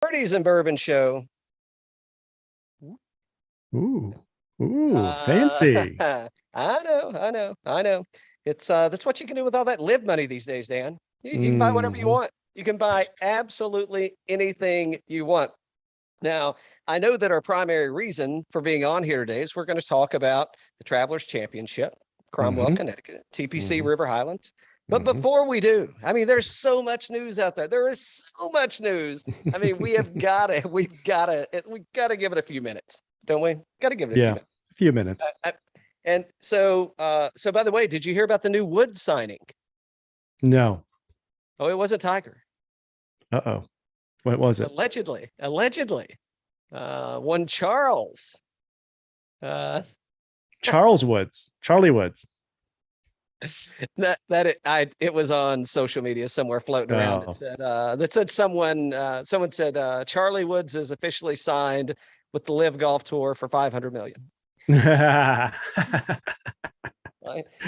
Birdies and Bourbon show. Ooh, fancy. I know. It's that's what you can do with all that live money these days, Dan. You can buy whatever you want. You can buy absolutely anything you want. Now, I know that our primary reason for being on here today is we're going to talk about the Travelers Championship, Cromwell, Connecticut, TPC River Highlands. But before we do, I mean, there's so much news out there. There is so much news. I mean, we've got to give it a few minutes, don't we? Got to give it a few minutes. A few minutes. And so by the way, did you hear about the new Woods signing? No. Oh, it wasn't Tiger. Uh-oh. What was it? Allegedly. One Charles. Charlie Woods. It was on social media somewhere floating around. It said someone said Charlie Woods is officially signed with the LIV Golf Tour for $500 million.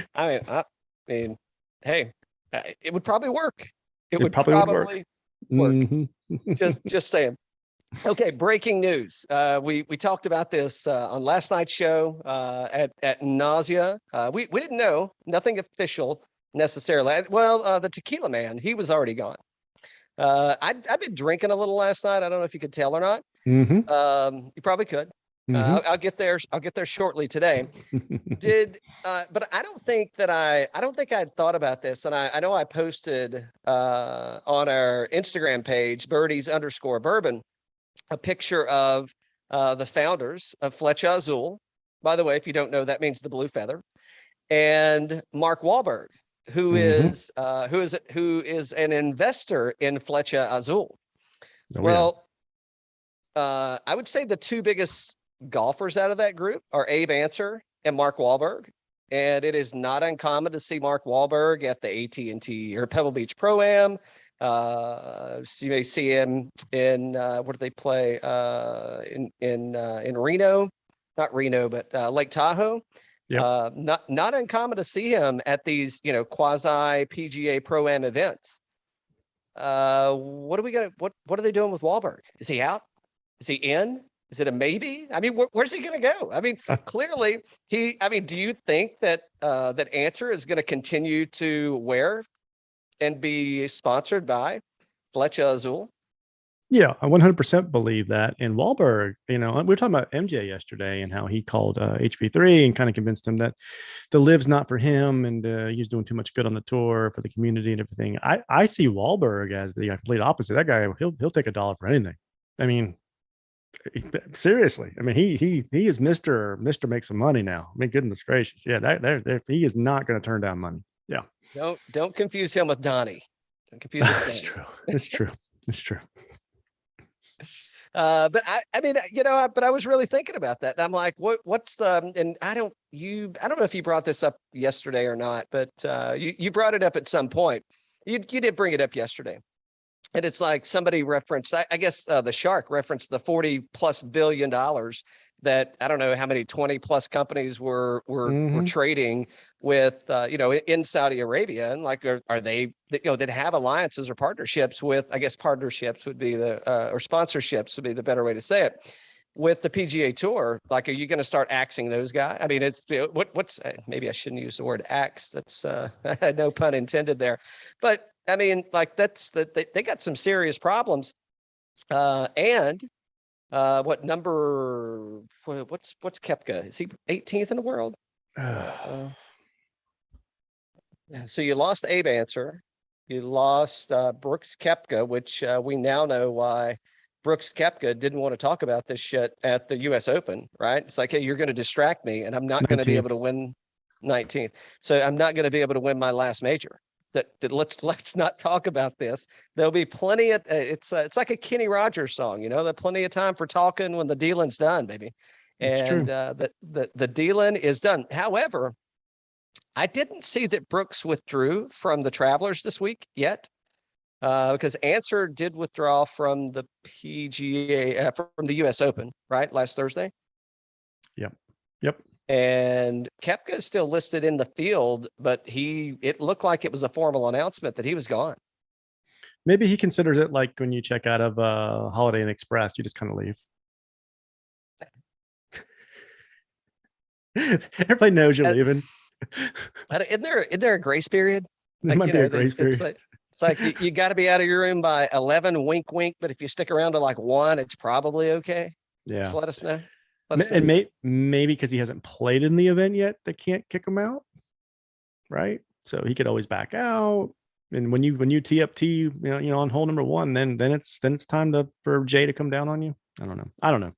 I mean, hey, it would probably work. It would probably work. Just saying. Okay, breaking news. We talked about this on last night's show at nausea. We didn't know, nothing official necessarily. Well, the tequila man, he was already gone. I've been drinking a little last night. I don't know if you could tell or not. You probably could. I'll get there shortly today. But I don't think I'd thought about this. And I know I posted on our Instagram page, Birdies_Bourbon, a picture of the founders of Flecha Azul. By the way, if you don't know, that means the blue feather, and Mark Wahlberg, who is an investor in Flecha Azul. I would say the two biggest golfers out of that group are Abe Ancer and Mark Wahlberg. And it is not uncommon to see Mark Wahlberg at the AT&T or Pebble Beach Pro-Am. So you may see him in what do they play in Reno? Not Reno, but Lake Tahoe. Not uncommon to see him at these quasi PGA Pro-Am events. What are they doing with Wahlberg? Is he out? Is he in? Is it a maybe? I mean, where's he going to go? I mean, clearly do you think that that Ancer is going to continue to wear and be sponsored by Flecha Azul? Yeah, I 100% believe that. And Wahlberg, we were talking about MJ yesterday and how he called HV3 and kind of convinced him that the LIV's not for him and he's doing too much good on the tour for the community and everything. I see Wahlberg as the complete opposite. That guy, he'll take $1 for anything. I mean, seriously. I mean, he is Mr. Make some money now. I mean, goodness gracious. Yeah, he is not going to turn down money. Yeah. Don't confuse him with Donnie. Don't confuse him with That's true. It's true. It's true. But I was really thinking about that. And I'm like, what's and I don't know if you brought this up yesterday or not, but you brought it up at some point. You did bring it up yesterday. And it's like somebody referenced, I guess the Shark referenced the $40+ billion that I don't know how many 20+ companies were trading with, in Saudi Arabia. And like, are they, that have alliances or partnerships with, I guess partnerships would be or sponsorships would be the better way to say it, with the PGA Tour. Like, are you going to start axing those guys? I mean, it's what's maybe I shouldn't use the word axe. That's no pun intended there. But I mean, like they got some serious problems. And what's Koepka? Is he 18th in the world? So you lost Abe Ancer. You lost Brooks Koepka, which we now know why Brooks Koepka didn't want to talk about this shit at the U.S. Open, right? It's like, hey, you're going to distract me, and I'm not going to be able to win 19th. So I'm not going to be able to win my last major. That let's not talk about this. There'll be plenty of it's like a Kenny Rogers song, there's plenty of time for talking when the dealing's done, baby. And the dealing is done. However, I didn't see that Brooks withdrew from the Travelers this week yet, because Ancer did withdraw from the PGA from the U.S. Open, right, last Thursday. Yep. And Koepka is still listed in the field, but it looked like it was a formal announcement that he was gone. Maybe he considers it like when you check out of Holiday Inn Express, you just kind of leave. Everybody knows you're leaving. Isn't there a grace period? There might be a grace period. It's like you got to be out of your room by 11, wink, wink. But if you stick around to like 1, it's probably okay. Yeah. Just let us know. And maybe because he hasn't played in the event yet, they can't kick him out. Right. So he could always back out. And when you tee up you know, on hole number 1, then it's time for Jay to come down on you. I don't know.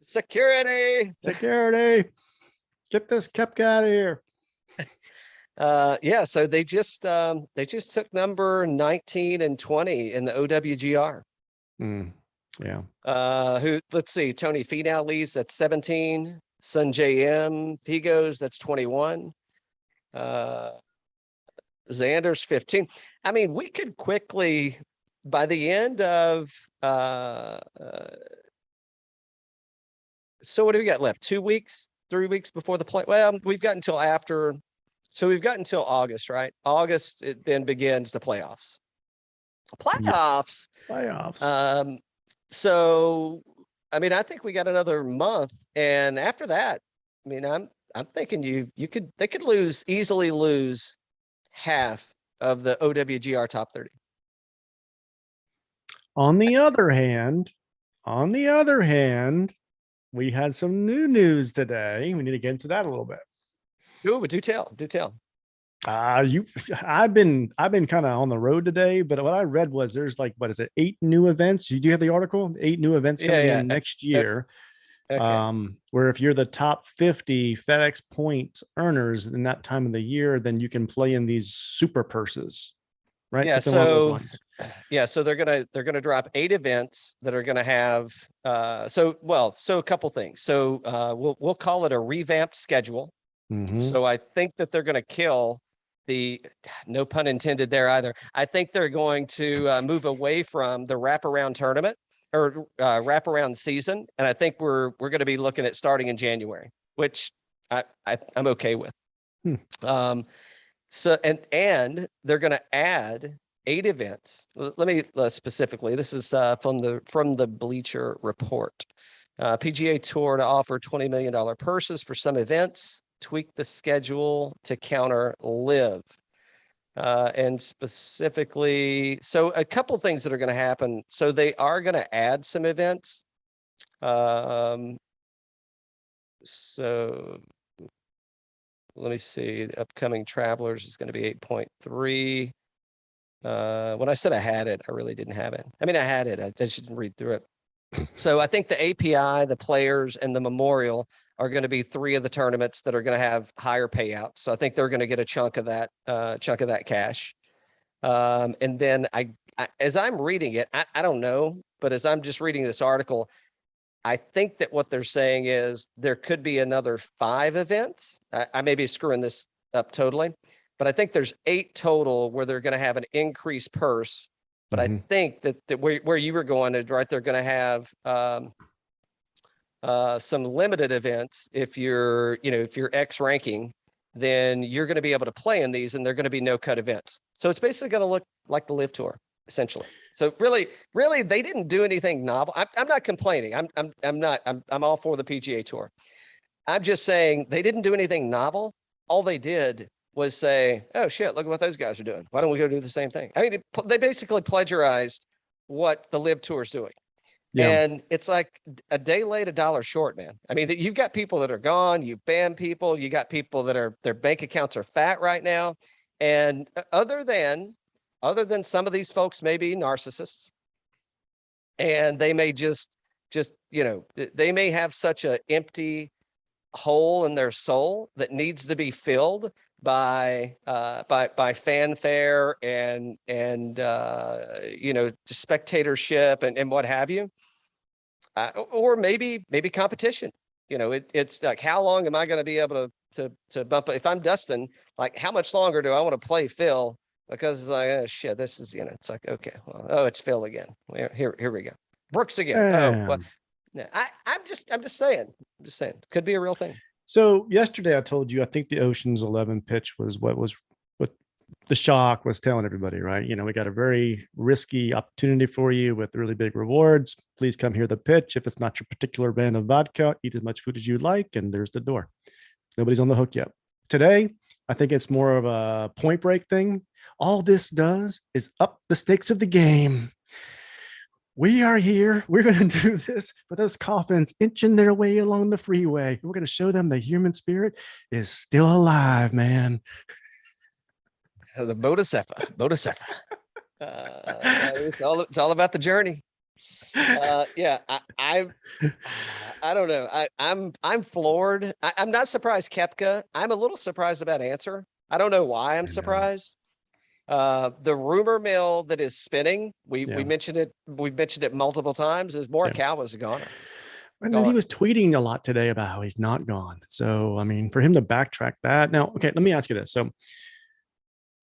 Security. Get this Koepka out of here. Yeah, so they just took number 19 and 20 in the OWGR. Yeah. Let's see, Tony Finau leaves, that's 17. Sungjae Im, he goes, that's 21. Xander's 15. I mean, we could quickly, by the end of so what do we got left? 2 weeks, 3 weeks before the play? Well, we've got until August, right? August, it then begins the playoffs. So, I mean, I think we got another month, and after that, I mean, I'm thinking they could easily lose half of the OWGR top 30. On the other hand, we had some new news today. We need to get into that a little bit. Ooh, do tell. I've been kind of on the road today, but what I read was there's like, what is it, 8 new events? Do you have the article? 8 new events coming in next year. Okay. Where if you're the top 50 FedEx point earners in that time of the year, then you can play in these super purses, right? Yeah. So they're gonna drop 8 events that are gonna have so a couple things. So we'll call it a revamped schedule. Mm-hmm. So I think that they're gonna kill the, no pun intended there either. I think they're going to move away from the wraparound tournament or wraparound season, and I think we're going to be looking at starting in January, which I'm okay with. So and they're going to add 8 events. Let me specifically. This is from the Bleacher Report. PGA Tour to offer $20 million purses for some events. Tweak the schedule to counter LIV. And specifically, so a couple things that are going to happen. So they are going to add some events. So let me see. The upcoming Travelers is going to be 8.3. When I said I had it, I really didn't have it. I mean, I had it. I just didn't read through it. So I think the API, the Players, and the Memorial are going to be 3 of the tournaments that are going to have higher payouts. So I think they're going to get a chunk of that cash. And then as I'm reading it, I don't know, but as I'm just reading this article, I think that what they're saying is there could be another 5 events. I may be screwing this up totally, but I think there's 8 total where they're going to have an increased purse. But I think that where you were going is right. They're going to have some limited events. If you're X ranking, then you're going to be able to play in these, and they're going to be no cut events. So it's basically going to look like the LIV Tour, essentially. So really, they didn't do anything novel. I'm not complaining. I'm all for the PGA Tour. I'm just saying they didn't do anything novel. All they did was say, oh shit, look at what those guys are doing. Why don't we go do the same thing? I mean, they basically plagiarized what the LIV Tour is doing. Yeah. And it's like a day late, a dollar short, man. I mean, you've got people that are gone, you ban people, you got people that their bank accounts are fat right now. And other than some of these folks may be narcissists, and they may just, they may have such an empty hole in their soul that needs to be filled by fanfare and spectatorship and what have you, or maybe competition. It's like, how long am I going to be able to bump? If I'm Dustin, like, how much longer do I want to play Phil? Because it's like, oh shit, this is, it's like, okay, well, oh, it's Phil again. Here we go. Brooks again. Oh, well, I'm just saying, could be a real thing. So yesterday I told you, I think the Ocean's 11 pitch was what the shock was telling everybody, right? We got a very risky opportunity for you with really big rewards. Please come hear the pitch. If it's not your particular brand of vodka, eat as much food as you like, and there's the door. Nobody's on the hook yet. Today, I think it's more of a Point Break thing. All this does is up the stakes of the game. We are here. We're going to do this for those coffins inching their way along the freeway. We're going to show them the human spirit is still alive, man. The Bodhisattva. It's all about the journey. Yeah, I don't know. I'm floored. I'm not surprised. Koepka. I'm a little surprised about Answer. I don't know why I'm surprised. The rumor mill that is spinning. We mentioned it. We've mentioned it multiple times. Is Morikawa's a goner. And then he was tweeting a lot today about how he's not gone. So I mean, for him to backtrack that now. Okay, let me ask you this. So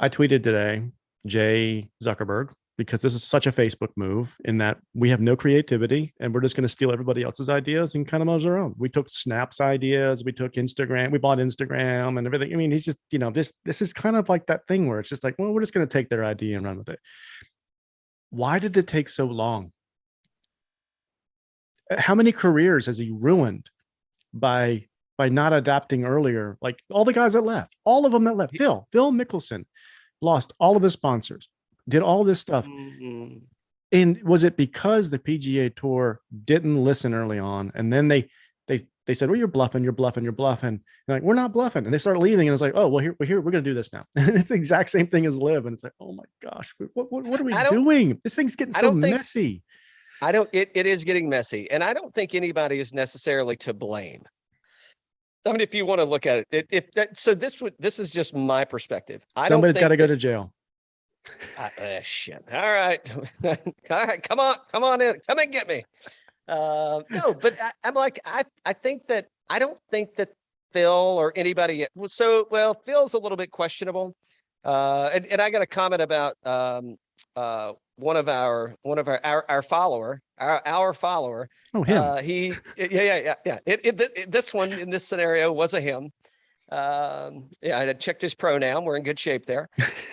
I tweeted today, Jay Zuckerberg, because this is such a Facebook move in that we have no creativity and we're just going to steal everybody else's ideas and kind of use our own. We took Snap's ideas, we took Instagram, we bought Instagram and everything. I mean, he's just, this is kind of like that thing where it's just like, well, we're just going to take their idea and run with it. Why did it take so long? How many careers has he ruined by not adapting earlier? Like all the guys that left, all of them that left, Phil Mickelson lost all of his sponsors, did all this stuff. Mm-hmm. And was it because the PGA Tour didn't listen early on? And then they said, well, you're bluffing. You're like, we're not bluffing. And they start leaving. And it's like, oh, well, we're going to do this now. And it's the exact same thing as LIV. And it's like, oh my gosh, what are we doing? This thing's getting so messy. It is getting messy. And I don't think anybody is necessarily to blame. I mean, if you want to look at it, this is just my perspective. Somebody's got to go to jail. Shit. All right. All right. Come on in. Come and get me. No, but I'm like, I don't think that Phil or anybody. Phil's a little bit questionable. And I got a comment about one of our follower. Oh, him. Yeah. This one in this scenario was a him. I checked his pronoun. We're in good shape there.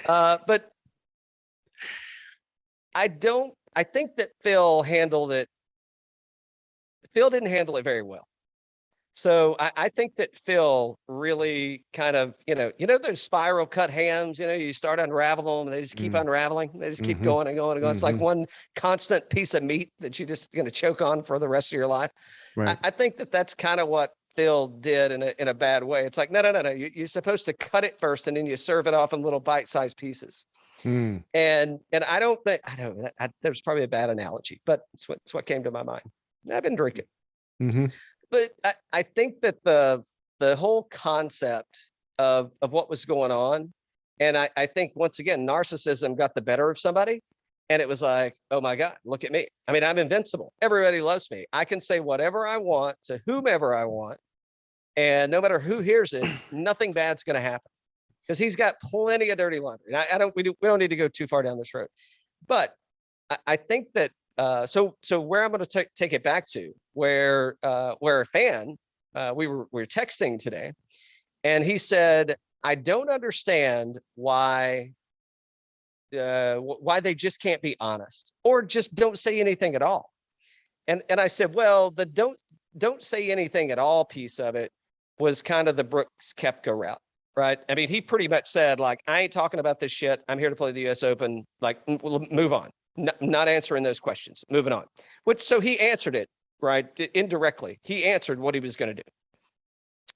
But I think that Phil didn't handle it very well. So I think that Phil really kind of, those spiral cut hams, you start unraveling them and they just keep unraveling. They just keep going and going and going. It's like one constant piece of meat that you're just going to choke on for the rest of your life. Right. I think that that's kind of what Phil did in a bad way. It's like, no. You're supposed to cut it first and then you serve it off in little bite-sized pieces. And I don't think, that was probably a bad analogy, but it's what came to my mind. I've been drinking. But I think that the whole concept of what was going on, and I think once again, narcissism got the better of somebody, and it was like, oh my God, look at me. I mean, I'm invincible. Everybody loves me. I can say whatever I want to whomever I want, and no matter who hears it, nothing bad's going to happen because he's got plenty of dirty laundry. We don't need to go too far down this road, but I think that. So where I'm going to take it back to where a fan, we were texting today and he said, I don't understand why they just can't be honest or just don't say anything at all. And I said, well, the don't say anything at all piece of it was kind of the Brooks Koepka route, right? I mean, he pretty much said like, I ain't talking about this shit. I'm here to play the US Open. Like, move on. Not answering those questions, moving on. So he answered it, right? Indirectly, he answered what he was going to do.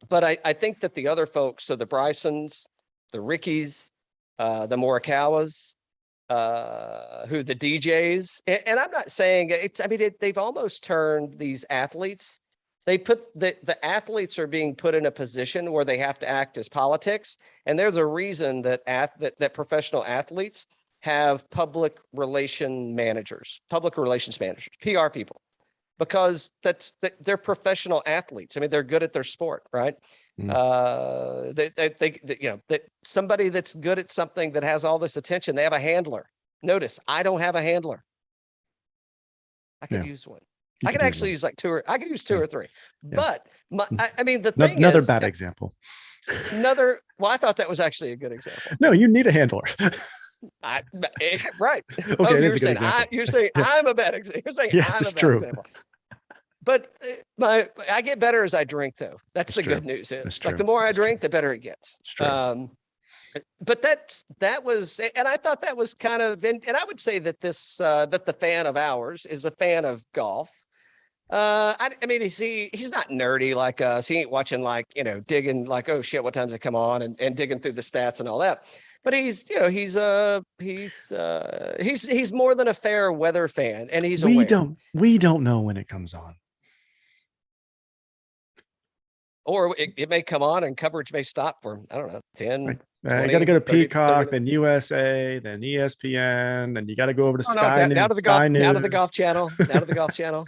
But I think that the other folks, so the Brysons, the Rickies, the Morikawas, the DJs, and I'm not saying they've almost turned these athletes. They put the athletes are being put in a position where they have to act as politics. And there's a reason that professional athletes have public relations managers, PR people, because they're professional athletes. I mean, they're good at their sport, right? Somebody that's good at something that has all this attention, they have a handler. Notice, I don't have a handler. I could use one. I could actually use like two or three. Yeah. But the thing another is, bad example. Well, I thought that was actually a good example. No, you need a handler. Right. Okay, you're saying I'm a bad example. You're saying yes, I'm a bad example. But I get better as I drink, though. That's the good news. Is like the more I drink, the better it gets. It's true. But that was, and I thought that was kind of, and I would say that that the fan of ours is a fan of golf. I mean, he's not nerdy like us. He ain't watching digging oh shit, what time's it come on and digging through the stats and all that. But he's more than a fair weather fan, and he's aware. We don't know when it comes on. Or it may come on and coverage may stop for, I don't know, 10, 20, you got to go to 30, Peacock, 30. then USA, then ESPN, then you got to go over to Sky News. Now to the Golf Channel. Now to the Golf Channel.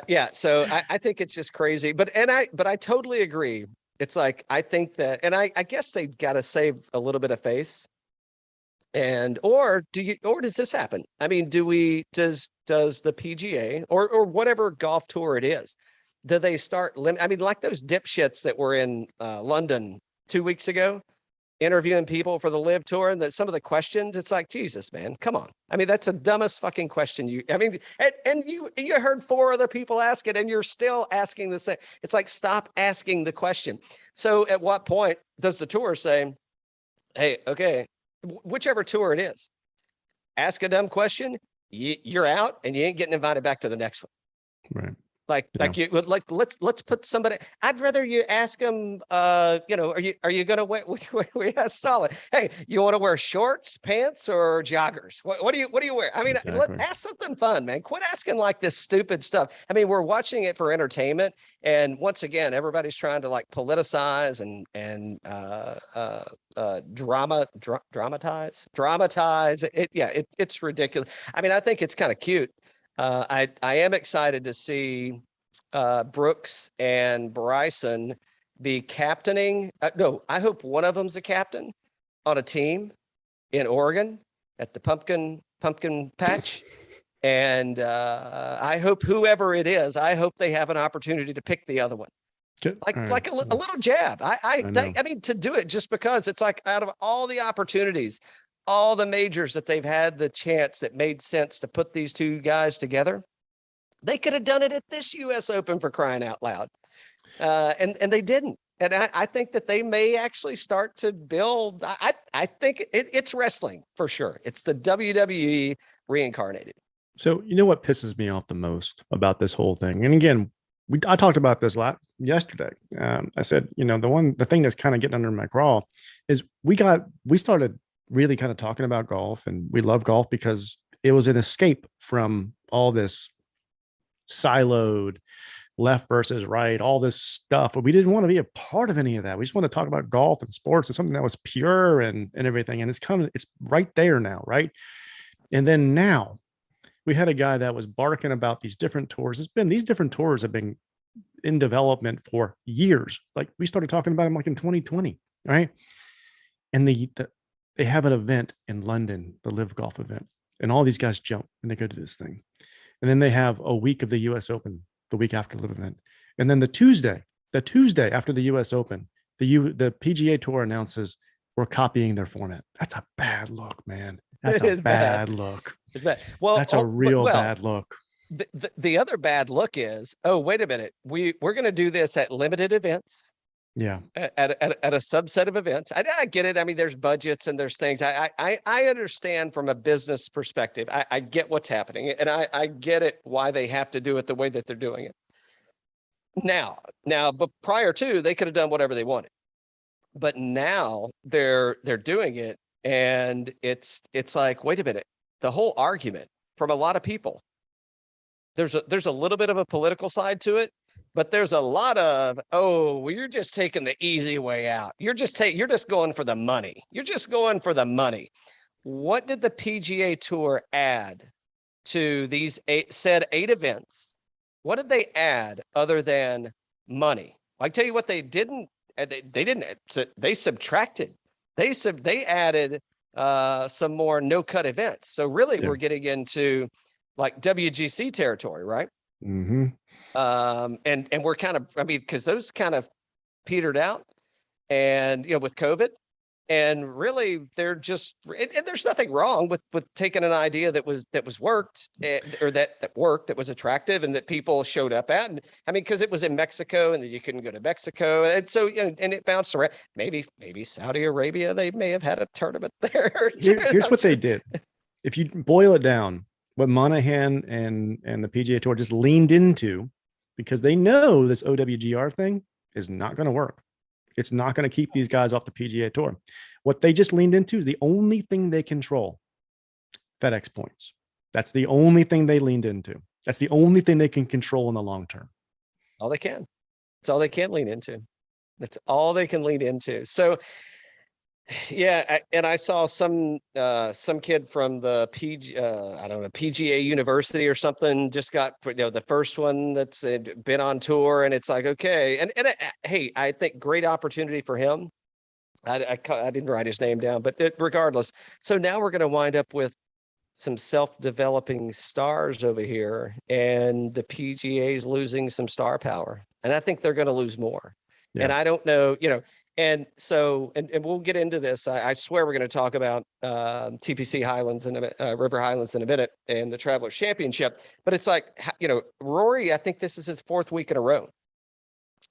Yeah. So I think it's just crazy. But I totally agree. It's like, I think that, and I guess they've got to save a little bit of face. Or does this happen? I mean, does the PGA or whatever golf tour it is, do they start I mean, like those dipshits that were in London 2 weeks ago, interviewing people for the LIV Tour, and some of the questions, it's like, Jesus, man, come on. I mean, that's the dumbest fucking question you heard 4 other people ask it, and you're still asking the same. It's like, stop asking the question. So at what point does the tour say, hey, okay, whichever tour it is, ask a dumb question, you're out, and you ain't getting invited back to the next one. Right. Let's put somebody. I'd rather you ask them. Are you gonna wait? We asked Stalin. Hey, you want to wear shorts, pants, or joggers? What do you wear? I mean, exactly. Ask something fun, man. Quit asking like this stupid stuff. I mean, we're watching it for entertainment, and once again, everybody's trying to like politicize and dramatize it. Yeah, it's ridiculous. I mean, I think it's kind of cute. I am excited to see Brooks and Bryson be captaining. No, I hope one of them's a captain on a team in Oregon at the pumpkin patch. And I hope whoever it is, I hope they have an opportunity to pick the other one. Like a little jab. I mean, to do it just because it's like, out of all the opportunities, all the majors that they've had the chance that made sense to put these two guys together, they could have done it at this US Open, for crying out loud. And they didn't. And I think that they may actually start to build. I think it's wrestling for sure. It's the WWE reincarnated. So, you know what pisses me off the most about this whole thing? And again, I talked about this yesterday. I said, the thing that's kind of getting under my craw is we started really kind of talking about golf, and we love golf because it was an escape from all this siloed left versus right, all this stuff. But we didn't want to be a part of any of that. We just want to talk about golf and sports and something that was pure and everything. And it's right there now, right? And then now we had a guy that was barking about these different tours. These different tours have been in development for years. Like, we started talking about them like in 2020, right? And they have an event in London, the LIV Golf event, and all these guys jump and they go to this thing. And then they have a week of the US Open, the week after the LIV event. And then the Tuesday after the US Open, the PGA Tour announces we're copying their format. That's a bad look, man. That's a bad look. It's bad. Well, that's a real bad look. The other bad look is, oh, wait a minute. We're going to do this at limited events. Yeah. At a subset of events. I get it. I mean, there's budgets and there's things. I understand from a business perspective. I get what's happening, and I get it why they have to do it the way that they're doing it. Now, but prior to, they could have done whatever they wanted. But now they're doing it, and it's like, wait a minute. The whole argument from a lot of people, there's a little bit of a political side to it. But there's a lot of, well, you're just taking the easy way out. You're just going for the money. You're just going for the money. What did the PGA Tour add to these 8 events? What did they add other than money? I tell you what they didn't. They subtracted. They added some more no-cut events. So really, we're getting into like WGC territory, right? Mm-hmm. And we're kind of, I mean, because those kind of petered out. and with COVID. And really, they're just, and there's nothing wrong with taking an idea that worked, or that worked, that was attractive, and that people showed up at. And I mean, because it was in Mexico, and then you couldn't go to Mexico, and so and it bounced around. Maybe Saudi Arabia, they may have had a tournament there. Here's what they did. If you boil it down, what Monahan and the PGA Tour just leaned into, because they know this OWGR thing is not going to work. It's not going to keep these guys off the PGA Tour. What they just leaned into is the only thing they control: FedEx points. That's the only thing they leaned into. That's the only thing they can control in the long term. All they can. It's all they can lean into. That's all they can lean into. So, yeah, and I saw some kid from the PGA University or something just got the first one that's been on tour, and it's like, okay, and hey, I think great opportunity for him. I didn't write his name down, but regardless, so now we're going to wind up with some self-developing stars over here, and the PGA is losing some star power, and I think they're going to lose more. Yeah. And I don't know, And so, and we'll get into this. I swear we're going to talk about TPC Highlands and River Highlands in a minute, and the Travelers Championship. But it's like, Rory, I think this is his 4th week in a row.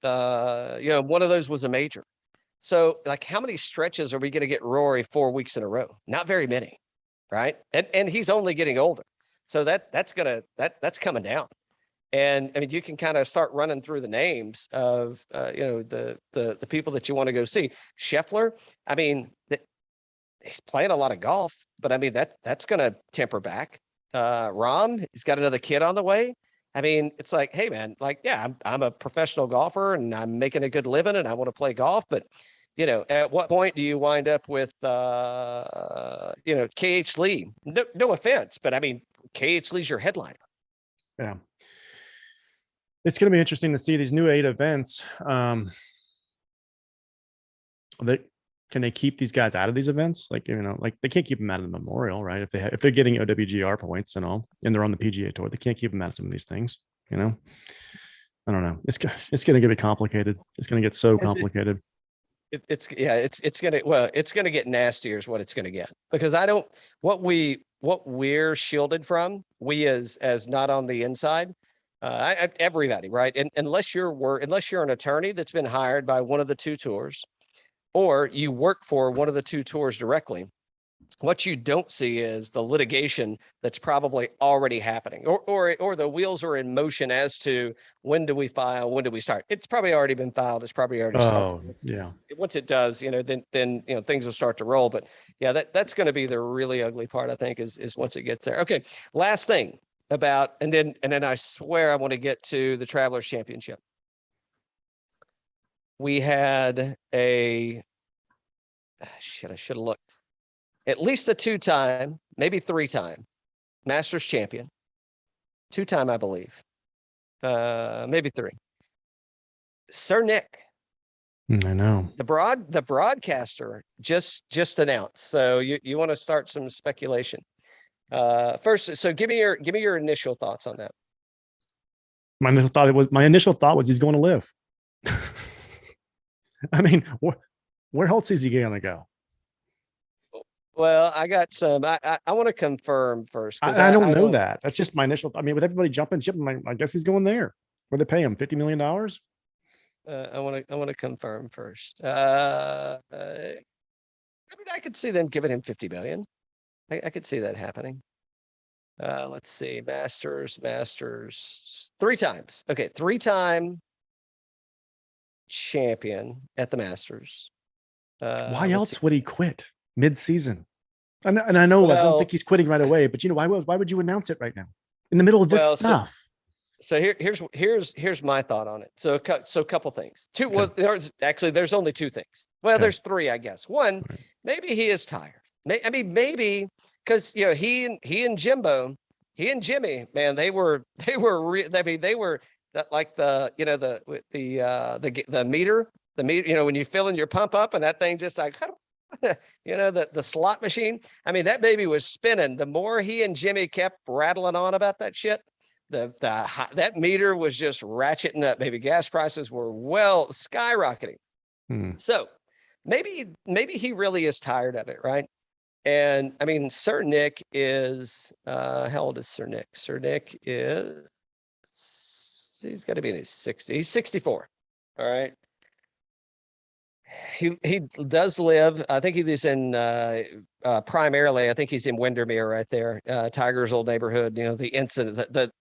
One of those was a major. So, like, how many stretches are we going to get Rory 4 weeks in a row? Not very many, right? And he's only getting older, so that's coming down. And I mean, you can kind of start running through the names of, the people that you want to go see. Scheffler, I mean, he's playing a lot of golf, but I mean, that's going to temper back. Rahm, he's got another kid on the way. I mean, it's like, hey man, like, yeah, I'm a professional golfer and I'm making a good living and I want to play golf, but at what point do you wind up with, KH Lee? No offense, but I mean, KH Lee's your headliner. Yeah. It's going to be interesting to see these new 8 events. Can they keep these guys out of these events? Like, like they can't keep them out of the Memorial, right? If they're getting OWGR points and all, and they're on the PGA Tour, they can't keep them out of some of these things. I don't know. It's going to get complicated. It's going to get so complicated. It's going to get nastier is what it's going to get, because what we're shielded from, we as not on the inside. Everybody, right? And unless you're an attorney that's been hired by one of the 2 tours, or you work for one of the 2 tours directly, what you don't see is the litigation that's probably already happening, or the wheels are in motion as to when do we file, when do we start. It's probably already been filed. It's probably already started. Yeah. Once it does, then things will start to roll. But yeah, that's going to be the really ugly part, I think, is once it gets there. Okay, last thing. And then I swear I want to get to the Travelers Championship. We had I should have looked. At least a 2-time, maybe 3-time Masters champion. 2-time, I believe. Maybe 3. Sir Nick. I know. The broadcaster just announced. So you want to start some speculation. First, so give me your initial thoughts on that. My initial thought was he's going to LIV. I mean, where else is he going to go? Well, I got some. I want to confirm first. I don't know that. That's just my initial. I mean, with everybody jumping ship, I guess he's going there. Where they pay him $50 million. I want to confirm first. I mean, I could see them giving him $50 million. I could see that happening. Let's see. Masters 3 times. Okay, 3-time champion at the Masters. Why else would he quit mid-season? And I know I don't think he's quitting right away, but why would you announce it right now in the middle of this stuff? So here's my thought on it. So a couple things. 2. Okay. Well, there's only 2 things. Well, there's 3, I guess. 1, maybe he is tired. Maybe because he and Jimmy, man, they were like the meter, when you fill in your pump up and that thing just like, the slot machine. I mean, that baby was spinning. The more he and Jimmy kept rattling on about that shit, that meter was just ratcheting up. Maybe gas prices were skyrocketing. So maybe he really is tired of it, right? And I mean, Sir Nick is how old is Sir Nick? Sir Nick is he's got to be in his 60s. He's 64. All right. He does live. I think he lives in primarily. I think he's in Windermere, right there, Tiger's old neighborhood. You know, the incident, the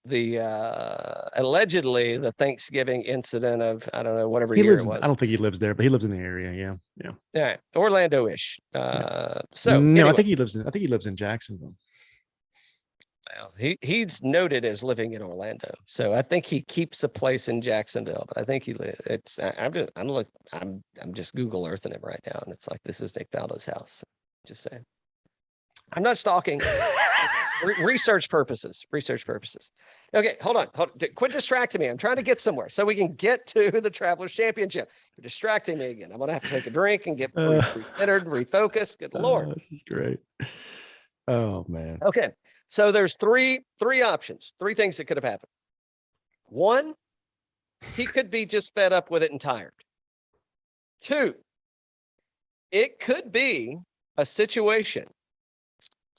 allegedly the Thanksgiving incident of I don't know whatever year it was. I don't think he lives there, but he lives in the area. Yeah. Yeah, Orlando-ish. So no, anyway. I think he lives in Jacksonville. Well, he's noted as living in Orlando, so I think he keeps a place in Jacksonville. But I think I'm just Google Earthing him right now, and it's like this is Nick Faldo's house. Just saying, I'm not stalking. Research purposes. Okay, hold on. Quit distracting me. I'm trying to get somewhere so we can get to the Travelers Championship. You're distracting me again. I'm gonna have to take a drink and get centered, refocus. Good Lord, this is great. Oh man. Okay. So there's three options, three things that could have happened. One, he could be just fed up with it and tired. Two, it could be a situation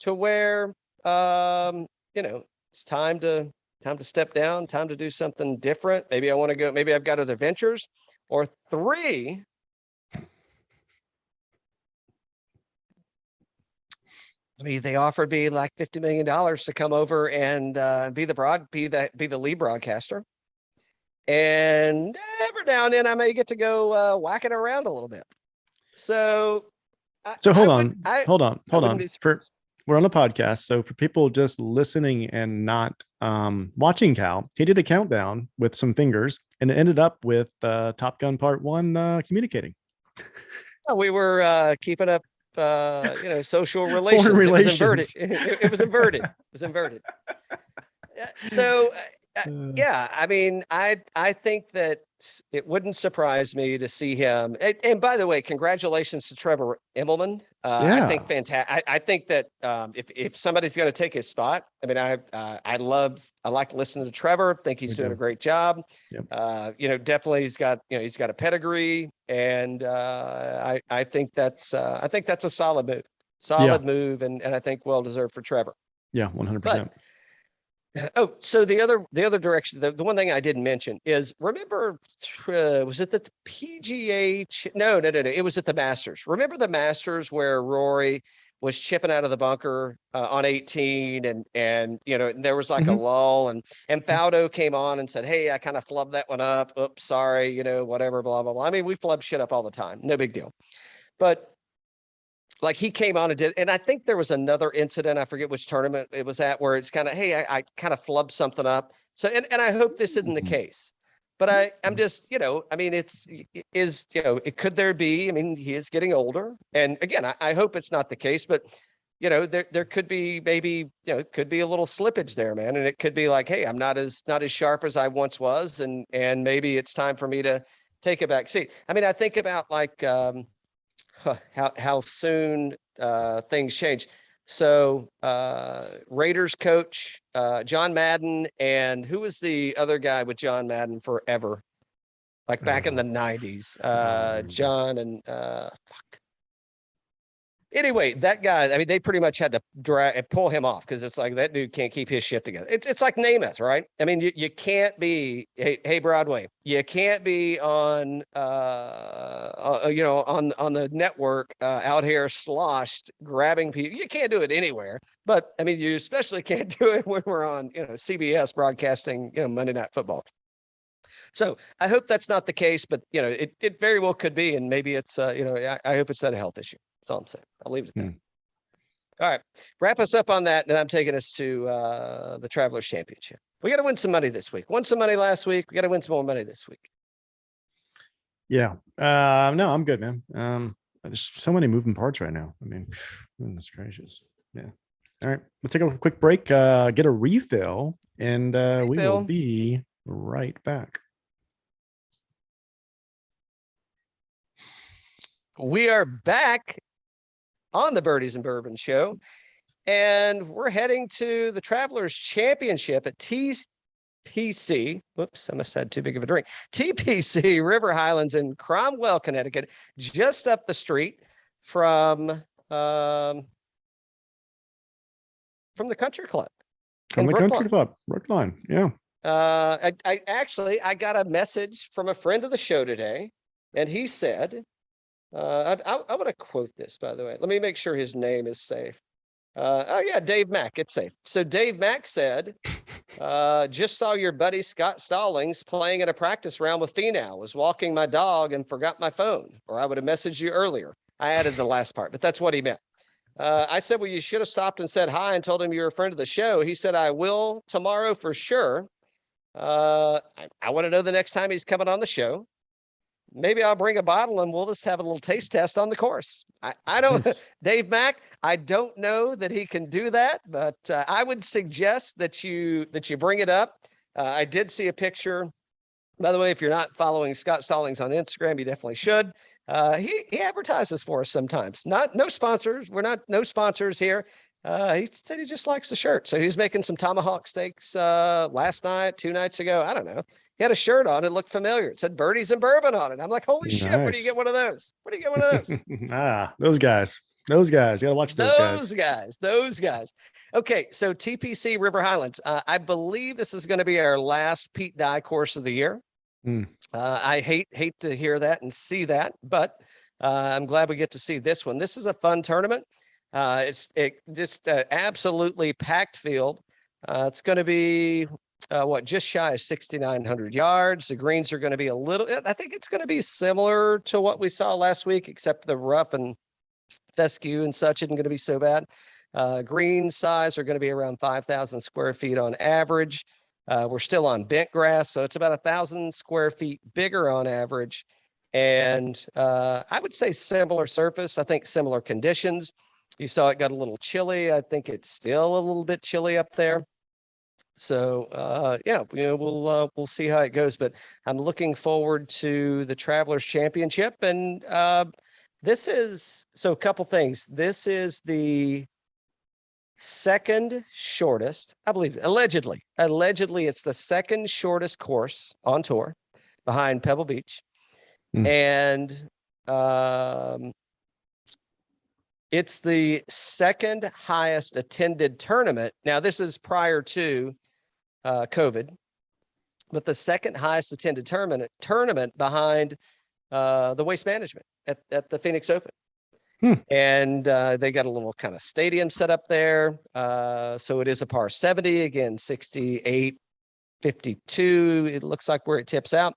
to where, it's time to step down, time to do something different. Maybe I want to go, maybe I've got other ventures. Or three, I mean, they offered me like $50 million to come over and be the lead broadcaster. And every now and then I may get to go whacking around a little bit. So hold on. We're on the podcast. So for people just listening and not watching Cal, he did a countdown with some fingers and it ended up with Top Gun Part 1 communicating. We were keeping up social relations. It was inverted. So yeah, I mean, I think that it wouldn't surprise me to see him. And by the way, congratulations to Trevor Immelman. I think fantastic. I think that if somebody's going to take his spot, I mean, I like to listen to Trevor. Think he's doing a great job. Yep. Definitely he's got a pedigree, and I think that's a solid move, and I think well deserved for Trevor. Yeah, 100%. Oh, so the other direction, the one thing I didn't mention is, remember, was it the PGA? No, it was at the Masters. Remember the Masters where Rory was chipping out of the bunker on 18, and there was like a lull, and Faldo came on and said, "Hey, I kind of flubbed that one up. Oops, sorry, whatever, blah blah blah." I mean, we flub shit up all the time, no big deal, but. Like he came on and did, and I think there was another incident. I forget which tournament it was at, where it's kind of, hey, I kind of flubbed something up. So, and I hope this isn't the case, but I'm just, I mean, could there be, I mean, he is getting older, and again, I hope it's not the case, but there could be maybe, it could be a little slippage there, man. And it could be like, hey, I'm not as sharp as I once was. And maybe it's time for me to take a back seat. I mean, I think about like, how soon things change. So Raiders coach John Madden, and who was the other guy with John Madden forever, like back in the 90s? John and fuck. Anyway, that guy, I mean, they pretty much had to pull him off, because it's like that dude can't keep his shit together. It's like Namath, right? I mean, you can't be, hey Broadway, you can't be on on the network out here sloshed grabbing people. You can't do it anywhere, but I mean, you especially can't do it when we're on CBS broadcasting Monday Night Football. So I hope that's not the case, but it very well could be, and maybe it's I hope it's not a health issue. That's all I'm saying. I'll leave it at that. All right. Wrap us up on that, and I'm taking us to the Travelers Championship. We got to win some money this week. Won some money last week. We got to win some more money this week. Yeah. No, I'm good, man. There's so many moving parts right now. I mean, goodness gracious. Yeah. All right. We'll take a quick break, get a refill, and we will be right back. We are back on the Birdies and Bourbon show, and we're heading to the Travelers Championship at TPC. Whoops, I must have had too big of a drink. TPC River Highlands in Cromwell, Connecticut, just up the street from the country club. From the country club, Brookline. Yeah. I got a message from a friend of the show today, and he said, I want to quote this, by the way. Let me make sure his name is safe. Oh yeah, Dave Mack, it's safe. So Dave Mack said, just saw your buddy Scott Stallings playing in a practice round with Finau. Was walking my dog and forgot my phone, or I would have messaged you earlier. I added the last part, but that's what he meant. I said, well, you should have stopped and said hi and told him you're a friend of the show. He said, I will tomorrow for sure. I want to know the next time he's coming on the show. Maybe I'll bring a bottle and we'll just have a little taste test on the course. I don't, Dave Mack, I don't know that he can do that, but I would suggest that you bring it up. I did see a picture. By the way, if you're not following Scott Stallings on Instagram, you definitely should. He advertises for us sometimes. No sponsors. We're not no sponsors here. He said he just likes the shirt. So he was making some tomahawk steaks last night, 2 nights ago. I don't know. He had a shirt on. It looked familiar. It said Birdies and Bourbon on it. I'm like, holy shit, where do you get one of those? Where do you get one of those? Those guys. Those guys. You got to watch those guys. Those guys. Okay, so TPC River Highlands. I believe this is going to be our last Pete Dye course of the year. I hate to hear that and see that, but I'm glad we get to see this one. This is a fun tournament. It's just absolutely packed field. It's going to be just shy of 6,900 yards. The greens are going to be I think it's going to be similar to what we saw last week, except the rough and fescue and such isn't going to be so bad. Green size are going to be around 5,000 square feet on average. We're still on bent grass, so it's about 1,000 square feet bigger on average. And I would say similar surface. I think similar conditions. You saw it got a little chilly. I think it's still a little bit chilly up there. So we'll see how it goes. But I'm looking forward to the Travelers Championship. And a couple things. This is the second shortest, I believe, allegedly it's the second shortest course on tour behind Pebble Beach. And it's the second highest attended tournament. Now, this is prior to COVID, but the second highest attended tournament behind the Waste Management at the Phoenix Open. And they got a little kind of stadium set up there. So it is a par 70, again, 68, 52. It looks like where it tips out.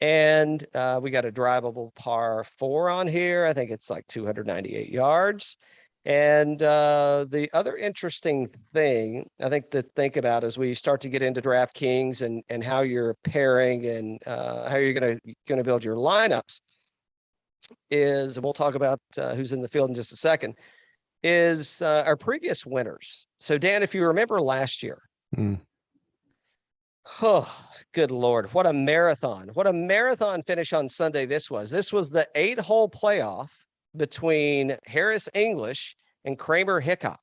And we got a drivable par 4 on here. I think it's like 298 yards. And the other interesting thing I think to think about as we start to get into DraftKings and how you're pairing and how you're going to build your lineups is, and we'll talk about who's in the field in just a second, is our previous winners. So Dan, if you remember last year, oh, good Lord, what a marathon finish on Sunday this was. This was the 8-hole playoff between Harris English and Kramer Hickok.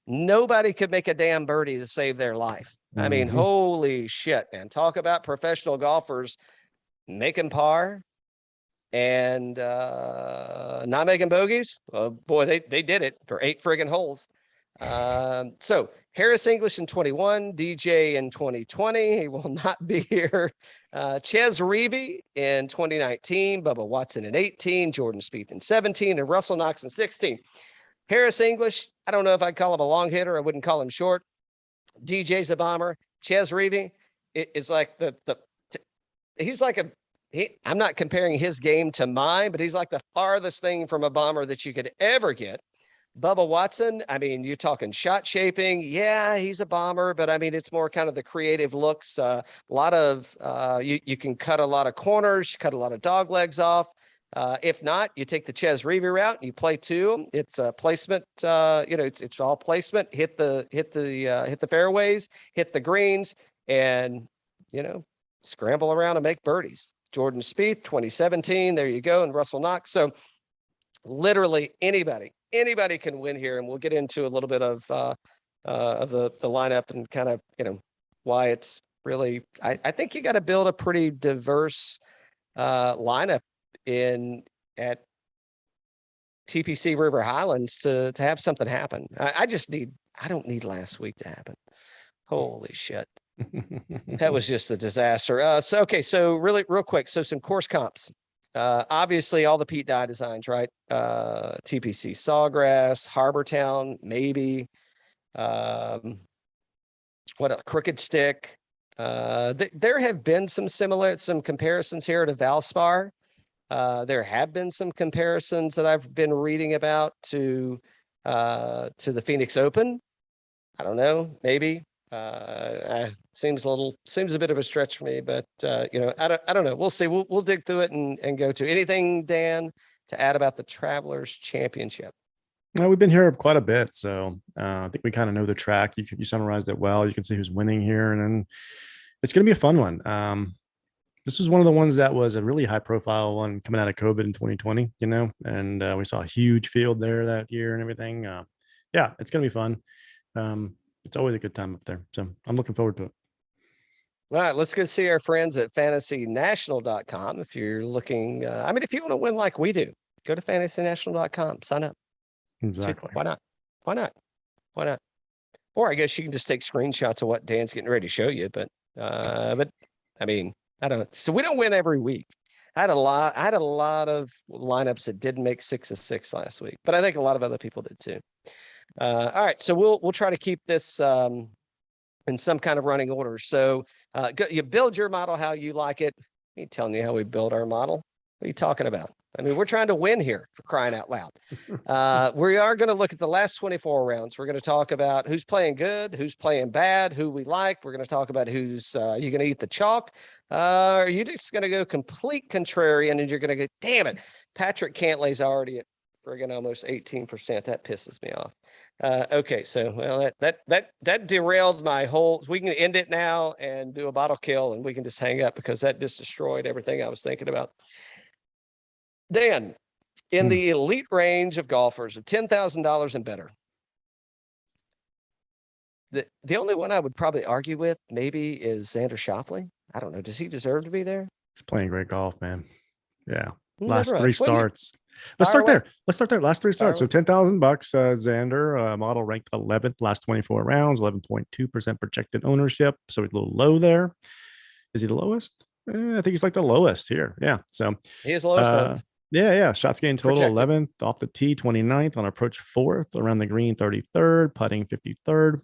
Nobody could make a damn birdie to save their life. I mean, holy shit, man. Talk about professional golfers making par and not making bogeys. Boy, they did it for 8 friggin' holes. So Harris English in 21, DJ in 2020. He will not be here. Ches Reavie in 2019, Bubba Watson in 18, Jordan Spieth in 17, and Russell Knox in 16. Harris English, I don't know if I'd call him a long hitter. I wouldn't call him short. DJ's a bomber. Ches Reavie is like he's like I'm not comparing his game to mine, but he's like the farthest thing from a bomber that you could ever get. Bubba Watson, I mean, you're talking shot shaping. Yeah, he's a bomber, but I mean, it's more kind of the creative looks. A lot of, you can cut a lot of corners, cut a lot of dog legs off. If not, you take the Ches Reavie route and you play 2. It's a placement, it's all placement, hit the fairways, hit the greens, and, scramble around and make birdies. Jordan Spieth, 2017, there you go, and Russell Knox. So literally anybody can win here, and we'll get into a little bit of the lineup and kind of why it's really, I think you got to build a pretty diverse lineup at TPC River Highlands to have something happen. I don't need last week to happen. Holy shit. That was just a disaster. So real quick. So some course comps. Obviously all the Pete Dye designs, right? TPC Sawgrass, Harbortown, maybe. What else? Crooked Stick. There have been some comparisons here to Valspar. There have been some comparisons that I've been reading about to the Phoenix Open. I don't know, maybe. Seems a bit of a stretch for me, but I don't know. We'll see. We'll dig through it and go to anything, Dan, to add about the Travelers Championship. Well, we've been here quite a bit, so I think we kind of know the track. You summarized it well. You can see who's winning here, and then it's going to be a fun one. This was one of the ones that was a really high-profile one coming out of COVID in 2020, and we saw a huge field there that year and everything. Yeah, it's going to be fun. It's always a good time up there, so I'm looking forward to it. All right, let's go see our friends at fantasynational.com. If you're looking, if you want to win like we do, go to fantasynational.com, sign up. Exactly. Why not? Or I guess you can just take screenshots of what Dan's getting ready to show you. But I don't know. So we don't win every week. I had a lot of lineups that didn't make 6 of 6 last week, but I think a lot of other people did too. All right, so we'll try to keep this in some kind of running order. So you build your model how you like it. Me telling you how we build our model. What are you talking about? We're trying to win here, for crying out loud. We are going to look at the last 24 rounds. We're going to talk about who's playing good, who's playing bad, who we like. We're going to talk about who's you going to eat the chalk. Are you just going to go complete contrarian and you're going to go, damn it, Patrick Cantlay's already at friggin' almost 18%. That pisses me off. Okay, so well that derailed my whole. We can end it now and do a bottle kill, and we can just hang up because that just destroyed everything I was thinking about. Dan, in the elite range of golfers of $10,000 and better, the only one I would probably argue with maybe is Xander Schauffele. I don't know. Does he deserve to be there? He's playing great golf, man. Yeah. Last 3 starts. Let's start there. Last 3 starts. So $10,000. Xander, model ranked 11th last 24 rounds, 11.2% projected ownership. So he's a little low there. Is he the lowest? I think he's like the lowest here. Yeah. So he is the lowest. Yeah. Shots gained total 11th off the tee, 29th on approach 4th, around the green 33rd, putting 53rd.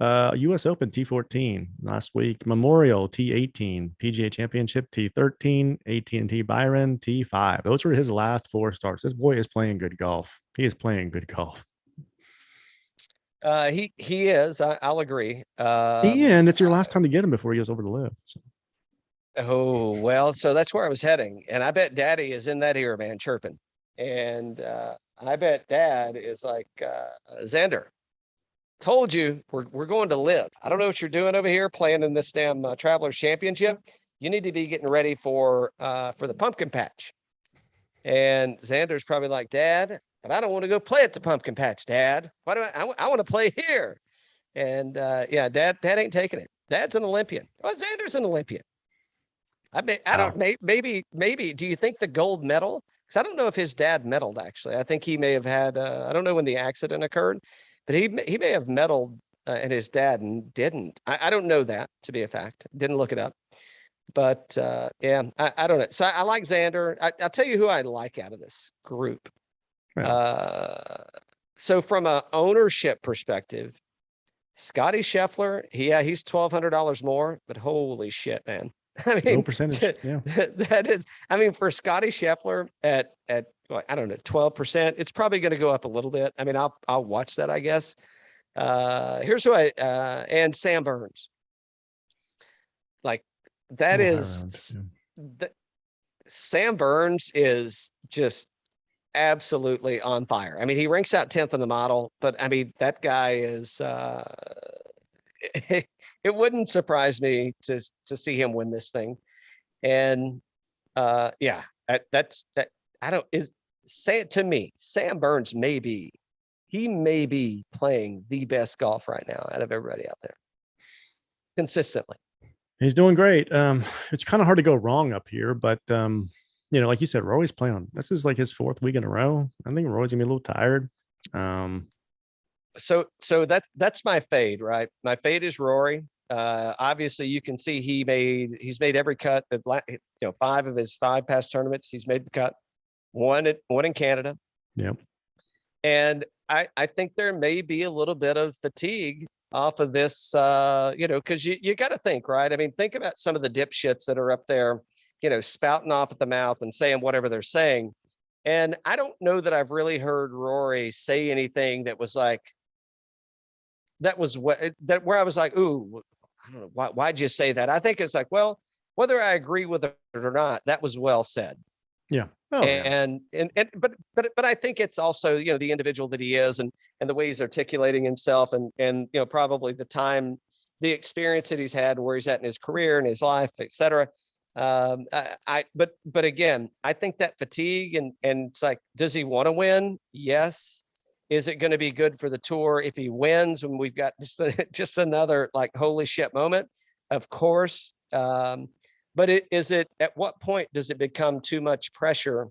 US Open T14 last week, Memorial T18, PGA Championship T13, AT&T Byron T5. Those were his last 4 starts. This boy is playing good golf. He is playing good golf. He is. I'll agree. And it's your last time to get him before he goes over to LIV. So. Oh, well, so that's where I was heading. And I bet Daddy is in that ear, man, chirping. And I bet Dad is like, Xander, told you we're going to LIV. I don't know what you're doing over here playing in this damn Travelers Championship. You need to be getting ready for the pumpkin patch. And Xander's probably like, Dad, but I don't want to go play at the pumpkin patch, Dad. Why do I want to play here? And Dad ain't taking it. Dad's an Olympian. Well, Xander's an Olympian. Maybe. Do you think the gold medal? Because I don't know if his dad medaled, actually. I think he may have had, I don't know when the accident occurred, but he may have medaled and his dad didn't. I don't know that to be a fact. Didn't look it up. But I don't know. So I like Xander. I'll tell you who I like out of this group. Right. So from a ownership perspective, Scottie Scheffler, he's $1,200 more, but holy shit, man. I mean, low percentage. Yeah, that is. I mean, for Scottie Scheffler at I don't know 12%, it's probably going to go up a little bit. I mean, I'll watch that, I guess. Here's who and Sam Burns. Like that is Sam Burns is just absolutely on fire. I mean, he ranks out 10th in the model, but I mean that guy is. It wouldn't surprise me to see him win this thing. And that's that. Say it to me. Sam Burns may be playing the best golf right now out of everybody out there consistently. He's doing great. It's kind of hard to go wrong up here, but like you said, Rory's playing. This is like his fourth week in a row. I think Rory's gonna be a little tired. So that's my fade, right? My fade is Rory. Obviously you can see he's made every cut. 5 of his 5 past tournaments, he's made the cut. One in Canada. Yep. And I think there may be a little bit of fatigue off of this, because you got to think, right? I mean, think about some of the dipshits that are up there, spouting off at the mouth and saying whatever they're saying. And I don't know that I've really heard Rory say anything that was like, where I was like, ooh, I don't know, why'd you say that? I think it's like, well, whether I agree with it or not, that was well said. Yeah. Oh, but I think it's also, the individual that he is and the way he's articulating himself and probably the experience that he's had, where he's at in his career and his life, et cetera. But again, I think that fatigue and it's like, does he want to win? Yes. Is it going to be good for the tour if he wins when we've got just another like holy shit moment? Of course. But at what point does it become too much pressure,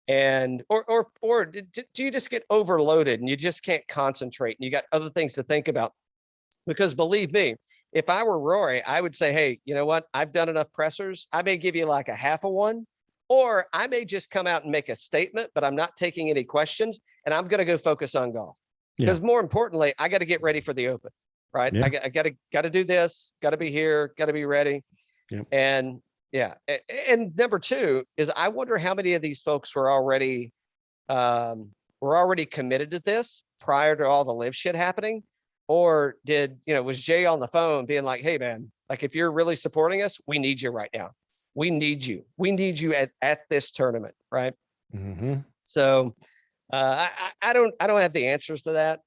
and or do you just get overloaded and you just can't concentrate and you got other things to think about? Because believe me, if I were Rory, I would say, hey, you know what? I've done enough pressers. I may give you like a half of one, or I may just come out and make a statement, but I'm not taking any questions and I'm going to go focus on golf. Because more importantly, I got to get ready for the Open, right? Yeah. I got to do this, got to be here, got to be ready. Yep. And number 2 is I wonder how many of these folks were already committed to this prior to all the live shit happening, or was Jay on the phone being like, hey man, like if you're really supporting us, we need you right now. We need you at this tournament, right? Mm-hmm. So I don't have the answers to that.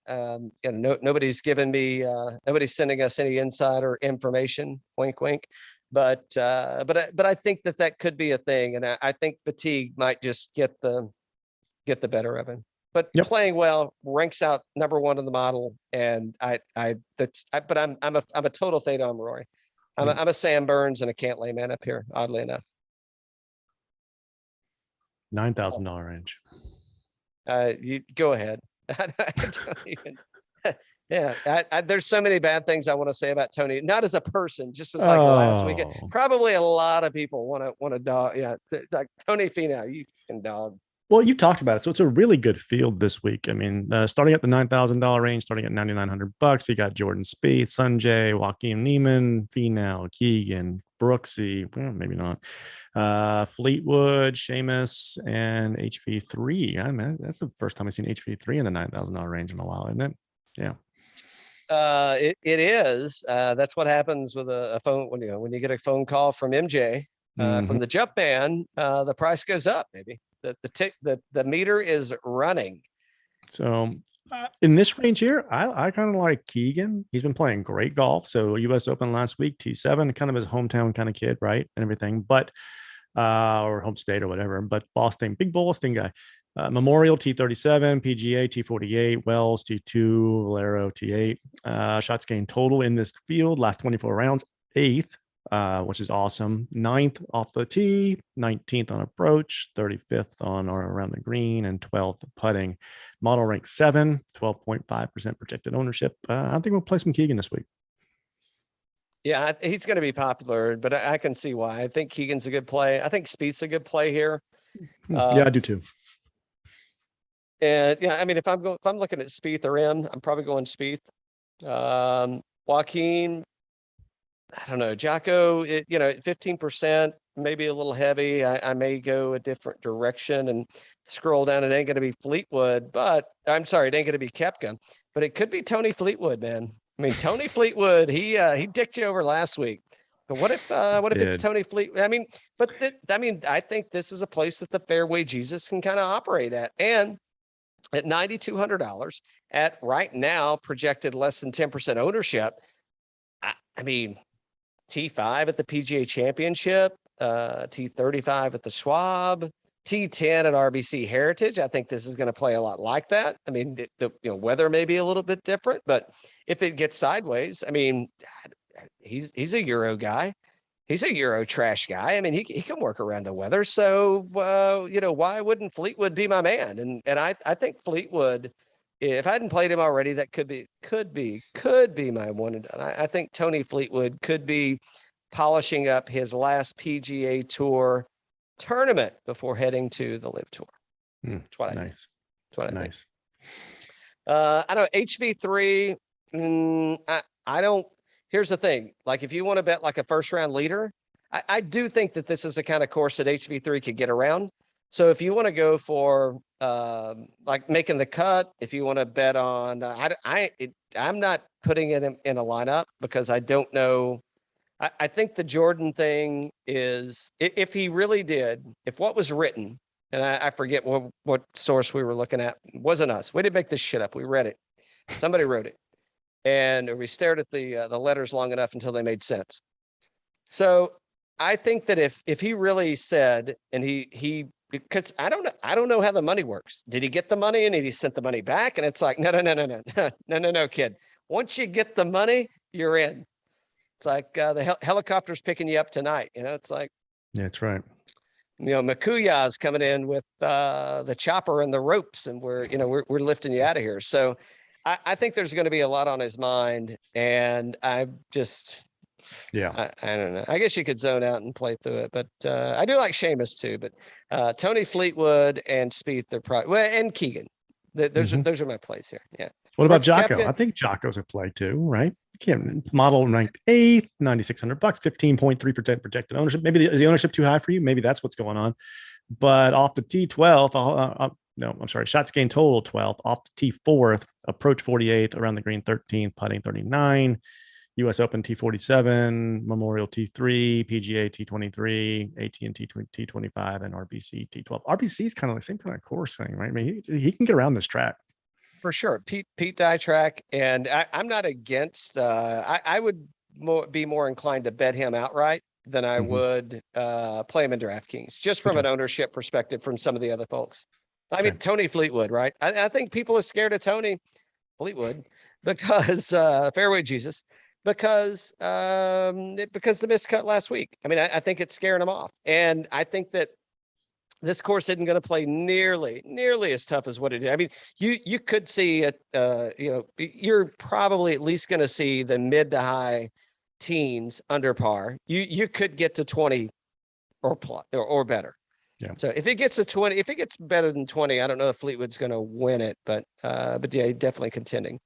Nobody's given me nobody's sending us any insider information, wink wink. But I think that could be a thing, and I think fatigue might just get the better of him. But playing well, ranks out number 1 in the model, and I'm a total fade on Rory. I'm a Sam Burns and a Cantlay man up here, oddly enough. $9,000 range. You go ahead. There's so many bad things I want to say about Tony, not as a person, just as like last weekend. Probably a lot of people want to dog. Yeah, like Tony Finau, you can dog. Well, you talked about it, so it's a really good field this week. I mean, starting at the $9,000 range, starting at $9,900, you got Jordan Spieth, Sungjae, Joaquin Niemann, Finau, Keegan, Brooksy, well, maybe not, Fleetwood, Seamus, and HV3. I mean, that's the first time I've seen HV3 in the $9,000 range in a while, isn't it? Yeah. It is. That's what happens with a phone when you get a phone call from MJ from the jump man. The price goes up, maybe. The meter is running. So in this range here, I kind of like Keegan. He's been playing great golf. So US Open last week, T7, kind of his hometown kind of kid, right? And everything, but or home state or whatever. But big Boston guy. Memorial T37, PGA T48, Wells T2, Valero T8. Shots gained total in this field last 24 rounds, 8th, which is awesome. 9th off the tee, 19th on approach, 35th on or around the green, and 12th putting. Model rank 7, 12.5% projected ownership. I think we'll play some Keegan this week. Yeah, he's going to be popular, but I can see why. I think Keegan's a good play. I think Spieth's a good play here. Yeah, I do too. And I mean, if I'm looking at Spieth or Im, I'm probably going Spieth. Joaquin, I don't know. Jocko, 15%, maybe a little heavy. I may go a different direction and scroll down. It ain't going to be Fleetwood, but I'm sorry, it ain't going to be Koepka, but it could be Tony Fleetwood, man. I mean, Tony Fleetwood, he dicked you over last week. But what if it's Tony Fleetwood? I mean, I think this is a place that the fairway Jesus can kind of operate at. And at $9,200 at right now projected less than 10% ownership. I mean, T5 at the PGA Championship, T35 at the Schwab, T10 at RBC Heritage. I think this is going to play a lot like that. I mean, the weather may be a little bit different, but if it gets sideways, I mean, he's a Euro guy. he's a Euro trash guy. I mean, he can work around the weather. So, why wouldn't Fleetwood be my man? And I think Fleetwood, if I hadn't played him already, that could be my one and done. I think Tony Fleetwood could be polishing up his last PGA Tour tournament before heading to the LIV Tour. That's what I think. That's what I think. I don't HV3. I don't. Here's the thing. Like, if you want to bet like a first round leader, I do think that this is the kind of course that HV3 could get around. So if you want to go for like making the cut, if you want to bet on, I'm not putting it in a lineup because I don't know. I think the Jordan thing is, if he really did, if what was written, and I forget what source we were looking at, it wasn't us. We didn't make this shit up. We read it. Somebody wrote it. And we stared at the letters long enough until they made sense. So I think that if he really said, and because I don't know how the money works. Did he get the money and he sent the money back? And it's like, no, kid. Once you get the money, you're in. It's like the helicopter's picking you up tonight. It's like, yeah, that's right. Makuya is coming in with the chopper and the ropes, and we're lifting you out of here. So I think there's going to be a lot on his mind, and I don't know. I guess you could zone out and play through it, but I do like Seamus too. But Tony Fleetwood and Spieth, they're probably and Keegan. Those are my plays here. Yeah. What about Jocko? I think Jocko's a play too, right? Can't model ranked 8th, $9,600, 15.3% projected ownership. Maybe is the ownership too high for you? Maybe that's what's going on. But off the tee 12th, no, I'm sorry, shots gained total 12th, off the tee 4th, approach 48, around the green 13th, putting 39, US Open T47, Memorial T3, PGA T23, AT&T T25, and RBC T12. RBC is kind of the same kind of course thing, right? I mean, he can get around this track. For sure. Pete Dye track. And I'm not against, I would be more inclined to bet him outright than I would play him in DraftKings, just from an ownership perspective from some of the other folks. I mean, Tony Fleetwood, right? I think people are scared of Tony Fleetwood because Fairway Jesus, because the miscut last week. I mean, I think it's scaring them off. And I think that this course isn't going to play nearly as tough as what it is. I mean, you could see you're probably at least going to see the mid to high teens under par. You could get to 20 or better. Yeah. So if it gets to 20, if it gets better than 20, I don't know if Fleetwood's going to win it, but yeah, definitely contending.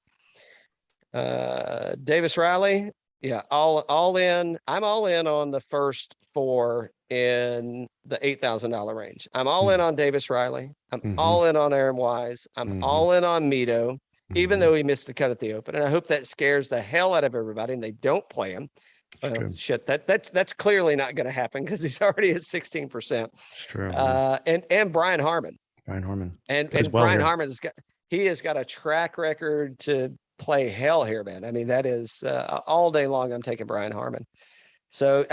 Davis Riley, yeah, all in. I'm all in on the first 4 in the $8,000 range. I'm all in on Davis Riley. I'm all in on Aaron Wise. I'm all in on Mito, even though he missed the cut at the Open. And I hope that scares the hell out of everybody and they don't play him. Shit, that's clearly not going to happen because he's already at 16%. It's true. And Brian Harman. And Brian Harman has got a track record to play hell here, man. I mean, that is all day long. I'm taking Brian Harman. So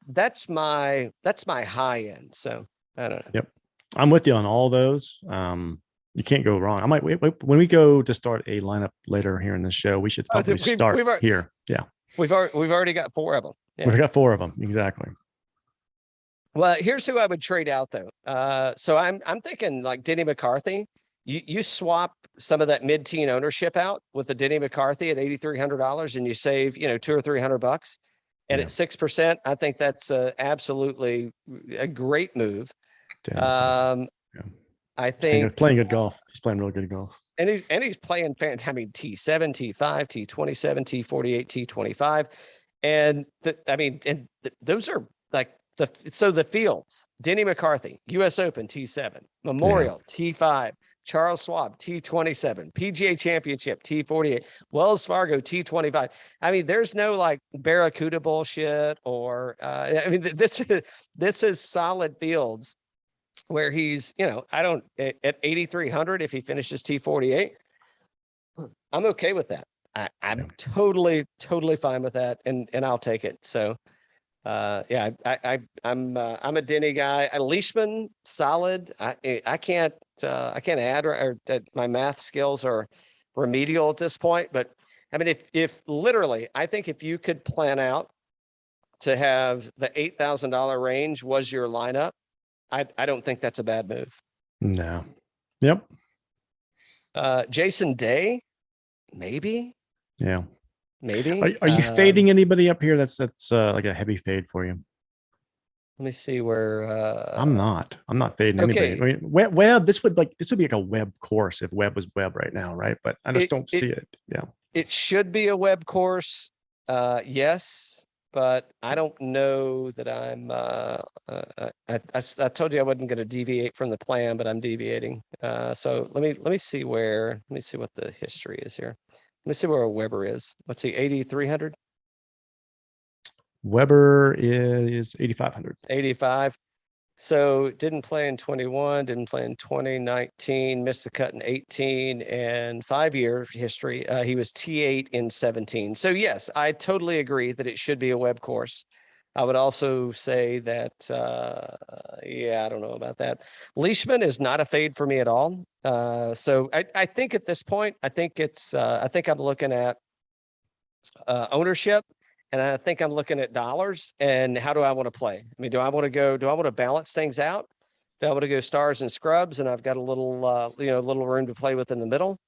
that's my high end. So I don't know. Yep, I'm with you on all those. You can't go wrong. I might wait when we go to start a lineup later here in the show. We should probably start here. Yeah, we've already got 4 of them. Yeah. We've got 4 of them exactly. Well, here's who I would trade out though. So I'm thinking like Denny McCarthy. You swap some of that mid-teen ownership out with the Denny McCarthy at $8,300, and you save $200 or $300. And at 6%, I think that's absolutely a great move. I think playing good golf. He's playing real good golf. And he's playing fantastic. I mean, T7, T5, T27, T48, T25. And those are like the fields. Denny McCarthy, US Open, T7, Memorial, T5, Charles Schwab, T27, PGA Championship, T48, Wells Fargo, T25. I mean, there's no like Barracuda bullshit or, this is solid fields where he's, at 8,300, if he finishes T48, I'm okay with that. I'm totally fine with that. And I'll take it. So, I'm a Denny guy. Leishman, solid. I can't add or my math skills are remedial at this point. But I mean, if literally, I think if you could plan out to have the $8,000 range was your lineup, I don't think that's a bad move. No. Yep. Jason Day, maybe. Yeah. Maybe. Are you fading anybody up here? That's like a heavy fade for you. Let me see where. I'm not fading anybody. I mean, Webb. This would be like a Webb course if Webb was Webb right now, right? But I just don't see it. Yeah. It should be a Webb course. Yes, but I don't know that I'm. I told you I wasn't going to deviate from the plan, but I'm deviating. So let me see where. Let me see what the history is here. Let me see where Weber is. What's he? 8,300. Weber is 8,500. 85. So didn't play in 21, didn't play in 2019, missed the cut in 18, and 5-year history. He was T8 in 17. So yes, I totally agree that it should be a Webb course. I would also say that, I don't know about that. Leishman is not a fade for me at all. So I think at this point, I think I'm looking at ownership. And I think I'm looking at dollars and how do I want to play? I mean, do I want to balance things out? Do I want to go stars and scrubs? And I've got a little, little room to play with in the middle.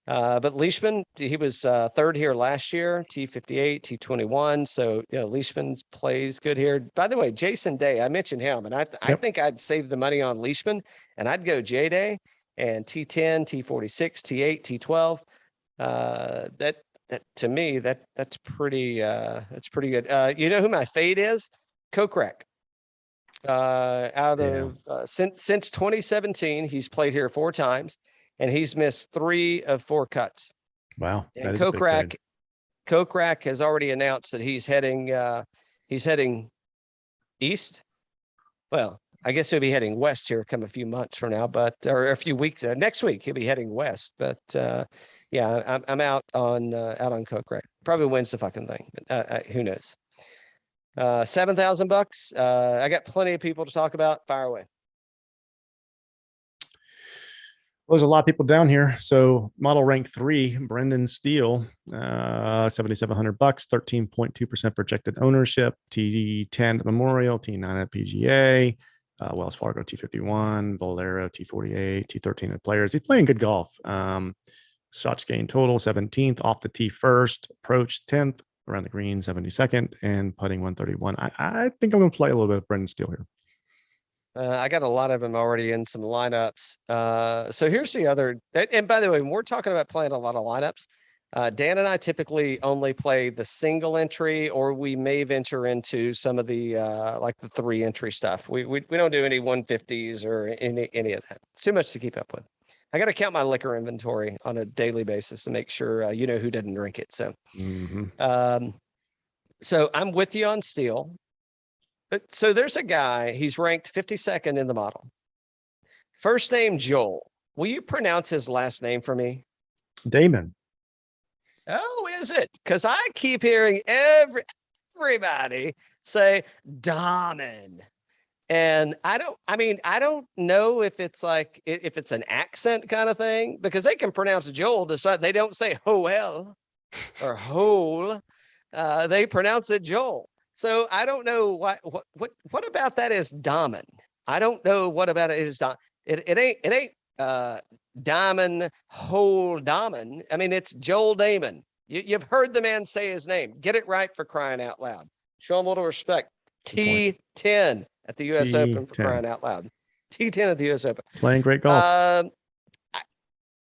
But Leishman, he was third here last year, T58, T21. So, Leishman plays good here. By the way, Jason Day, I mentioned him, and I think I'd save the money on Leishman and I'd go J Day and T10, T46, T8, T12. That to me, that's pretty good. You know who my fade is? Kokrak. Since 2017, he's played here 4 times and he's missed 3 of 4 cuts. Wow. And Kokrak has already announced that he's heading east. Well, I guess he'll be heading west here come a few months from now, or a few weeks. Next week he'll be heading west. But I'm out on Kokrak. Probably wins the fucking thing. But, who knows? $7,000. I got plenty of people to talk about. Fire away. Well, there's a lot of people down here. So model rank 3, Brendan Steele, $7,700, 13.2% projected ownership. T10 at Memorial, T9 at PGA. Wells Fargo T51, Valero T48, T13 at Players. He's playing good golf. Shots gained total 17th, off the tee first, approach 10th, around the green 72nd, and putting 131. I think I'm going to play a little bit of Brendan Steele here. I got a lot of them already in some lineups. So here's the other. And by the way, when we're talking about playing a lot of lineups, Dan and I typically only play the single entry, or we may venture into some of the like the 3 entry stuff. We don't do any 150s or any of that. It's too much to keep up with. I got to count my liquor inventory on a daily basis to make sure who didn't drink it. So, so I'm with you on Steele. So there's a guy. He's ranked 52nd in the model. First name Joel. Will you pronounce his last name for me? Damon. Oh, is it? Because I keep hearing everybody say Damen. And I don't know if it's like, if it's an accent kind of thing, because they can pronounce Joel, they don't say Hoel or Hole. They pronounce it Joel. So I don't know what about that is Damen. I don't know what about it is Damen. It ain't Diamond Hole Damen. I mean, it's Joel Damon. You've heard the man say his name. Get it right, for crying out loud. Show him a little respect. T10 at the U.S. Open, for crying out loud. T10 at the U.S. Open. Playing great golf.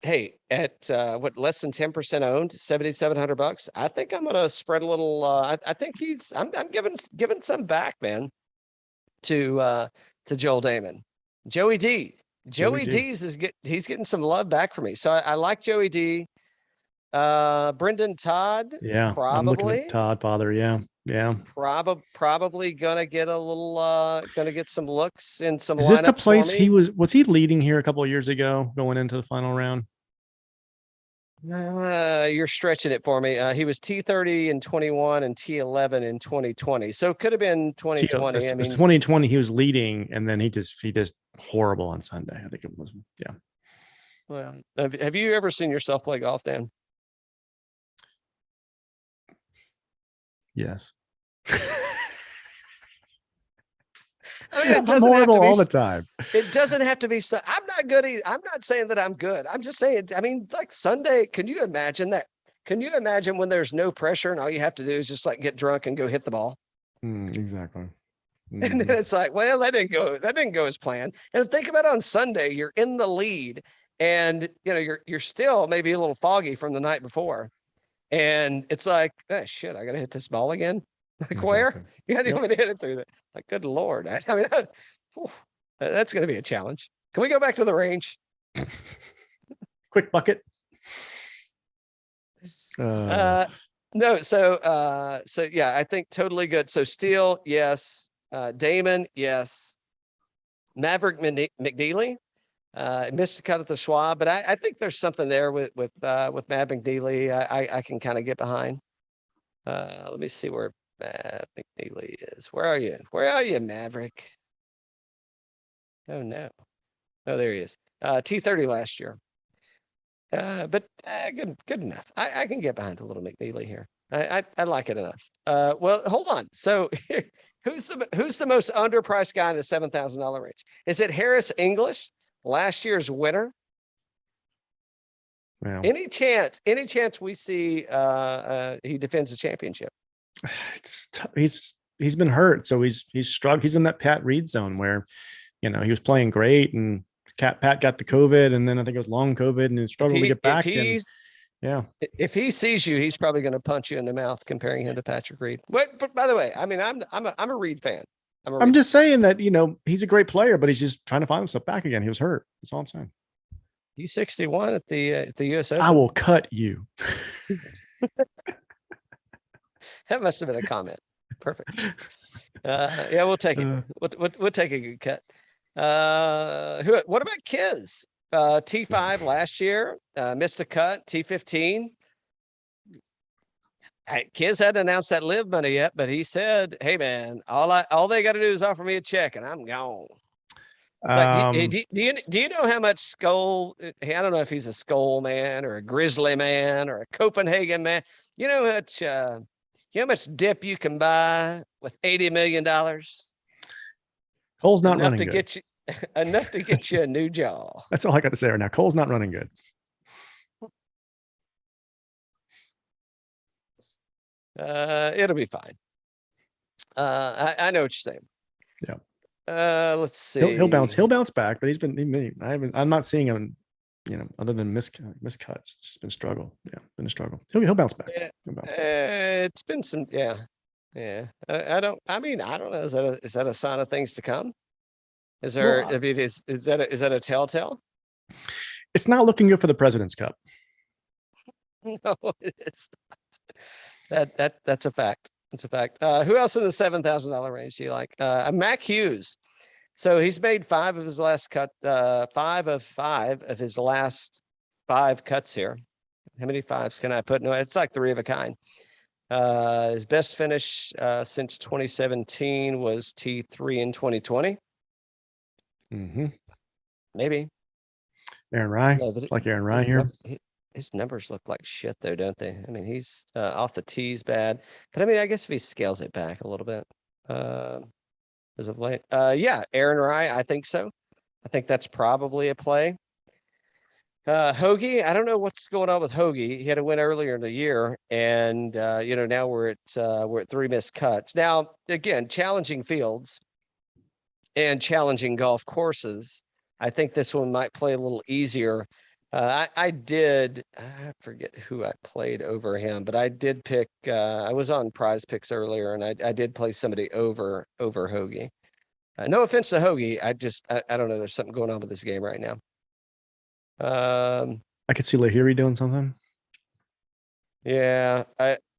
Hey, at less than 10% owned, $7,700. I think I'm gonna spread a little. I think I'm giving some back, man, to Joel Damon. Joey D. Joey D's he's getting some love back for me. So I like Joey D. Brendan Todd. Yeah, probably. I'm looking at Todd Father. Yeah. Probably gonna get a little. Gonna get some looks in some. Is this the place was he leading here a couple of years ago, going into the final round? You're stretching it for me. He was T30 in 21 and T11 in 2020. So it could have been 2020. It was 2020. He was leading, and then he just horrible on Sunday. I think it was. Yeah. Well, have you ever seen yourself play golf, Dan? Yes. I mean, I'm horrible all the time. It doesn't have to be. I'm not good. I'm not saying that I'm good. I'm just saying, I mean, like Sunday, can you imagine that? Can you imagine when there's no pressure and all you have to do is just like get drunk and go hit the ball? Exactly. And then it's like, well, that didn't go as planned. And think about it, on Sunday, you're in the lead and you're still maybe a little foggy from the night before. And it's like, oh, shit, I got to hit this ball again. Like, where? You got to go and hit it through the, like, good Lord. I mean, that's going to be a challenge. Can we go back to the range? Quick bucket. No. So yeah, I think totally good. So Steele, yes. Damon, yes. Maverick McNeely, missed a cut at the Schwab, but I think there's something there with Mav McNeely. I can kind of get behind. Let me see where Mav McNeely is. Where are you? Where are you, Maverick? Oh no. Oh, there he is. T30 last year. But good enough. I can get behind a little McNeely here. I like it enough. Well, hold on. So who's the most underpriced guy in the $7,000 range? Is it Harris English, last year's winner? Well, any chance we see he defends the championship? He's been hurt, so he's struggled. He's in that Pat Reed zone where, he was playing great, and Pat got the COVID, and then I think it was long COVID, and he struggled to get back. If he sees you, he's probably going to punch you in the mouth, comparing him to Patrick Reed. But by the way, I mean, I'm a Reed fan. I'm just saying that, he's a great player, but he's just trying to find himself back again. He was hurt. That's all I'm saying. He's 61 at the US Open. I will cut you. That must have been a comment. Perfect. Yeah, we'll take it. We'll take a good cut. What about Kiz? T5 last year, missed a cut. T15. Kiz hadn't announced that live money yet, but he said, "Hey man, all they got to do is offer me a check, and I'm gone." It's like, do you know how much Skull? I don't know if he's a Skull man or a Grizzly man or a Copenhagen man. You know how much dip you can buy with $80 million? Cole's not running good. Enough to get you a new jaw. That's all I got to say right now. Cole's not running good. It'll be fine. I know what you're saying. Yeah. Let's see. He'll bounce back, but I'm not seeing him, other than miscuts. It's just been a struggle. Yeah, been a struggle. He'll bounce back. It's been some, yeah. I don't know. Is that a sign of things to come? Is there? Well, I mean, is that a telltale? It's not looking good for the President's Cup. No, it's not. That's a fact. It's a fact. Who else in the $7,000 range do you like? Mac Hughes. So he's made 5 of his last cut. 5 of his last 5 cuts here. How many 5s can I put? No, it's like 3 of a kind. His best finish since 2017 was T3 in 2020. Mm-hmm. Maybe. Aaron Rai. No, it's like Aaron Rai here. His numbers look like shit, though, don't they? I mean, he's off the tees bad. But I mean, I guess if he scales it back a little bit, as of late. Yeah, Aaron Rai, I think so. I think that's probably a play. Hoge, I don't know what's going on with Hoge. He had a win earlier in the year, and now we're at 3 missed cuts. Now, again, challenging fields and challenging golf courses. I think this one might play a little easier. I forget who I played over him, but I did pick, I was on Prize Picks earlier, and I did play somebody over Hoge. No offense to Hoge. I don't know. There's something going on with this game right now. I could see Lahiri doing something. Yeah,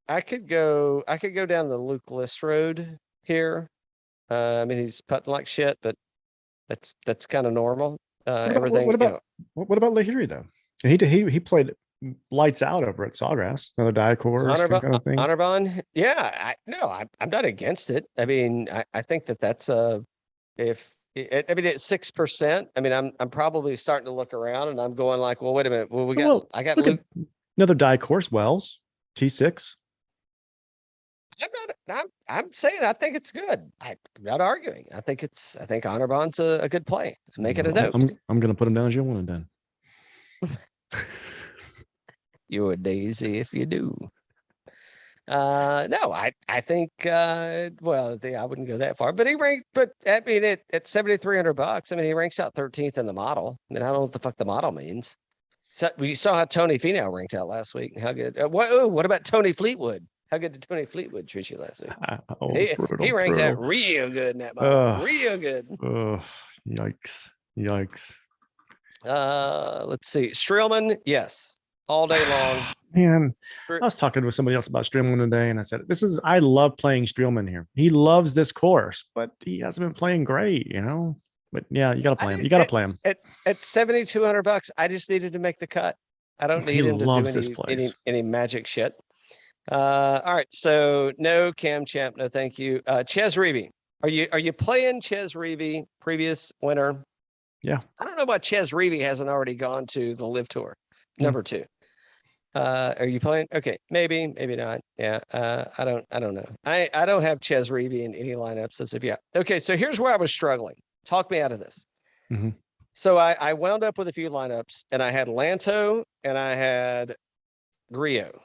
I could go down the Luke List road here. I mean, he's putting like shit, but that's kind of normal. What about Lahiri though? He played lights out over at Sawgrass, another die course kind of thing. Honorbahn, yeah. I'm not against it. I mean, I think that's it's 6%. I mean, I'm probably starting to look around, and I'm going like, well, wait a minute. Well, I got Luke. Another die course, Wells T6. I'm saying I think it's good. I'm not arguing. I think Honorbond's a good play. Make it a note. I'm going to put him down as you want him then. You're a daisy if you do. No, I think well, I wouldn't go that far, but he ranked, but I mean at $7,300, I mean he ranks out 13th in the model. I mean, I don't know what the fuck the model means. So we saw how Tony Finau ranked out last week. How good? What about Tony Fleetwood? How good did Tony Fleetwood treat you last week? He ranked out real good in that model. Real good. Yikes. Let's see. Streelman, yes. All day long. Man, I was talking with somebody else about Streelman today, and I said, I love playing Streelman here. He loves this course, but he hasn't been playing great, you know? But yeah, you got to play him. You got to play him. At $7,200, I just needed to make the cut. I don't need him to do any magic shit. All right. So no Cam Champ. No, thank you. Ches Reavie. Are you playing Ches Reavie, previous winner? Yeah. I don't know why Ches Reavie hasn't already gone to the LIV Tour. Number 2. Are you playing? Okay, maybe not. Yeah. I don't know. I don't have Ches Reavie in any lineups as of yet. Okay, so here's where I was struggling. Talk me out of this. Mm-hmm. So I wound up with a few lineups, and I had Lanto and I had Grillo.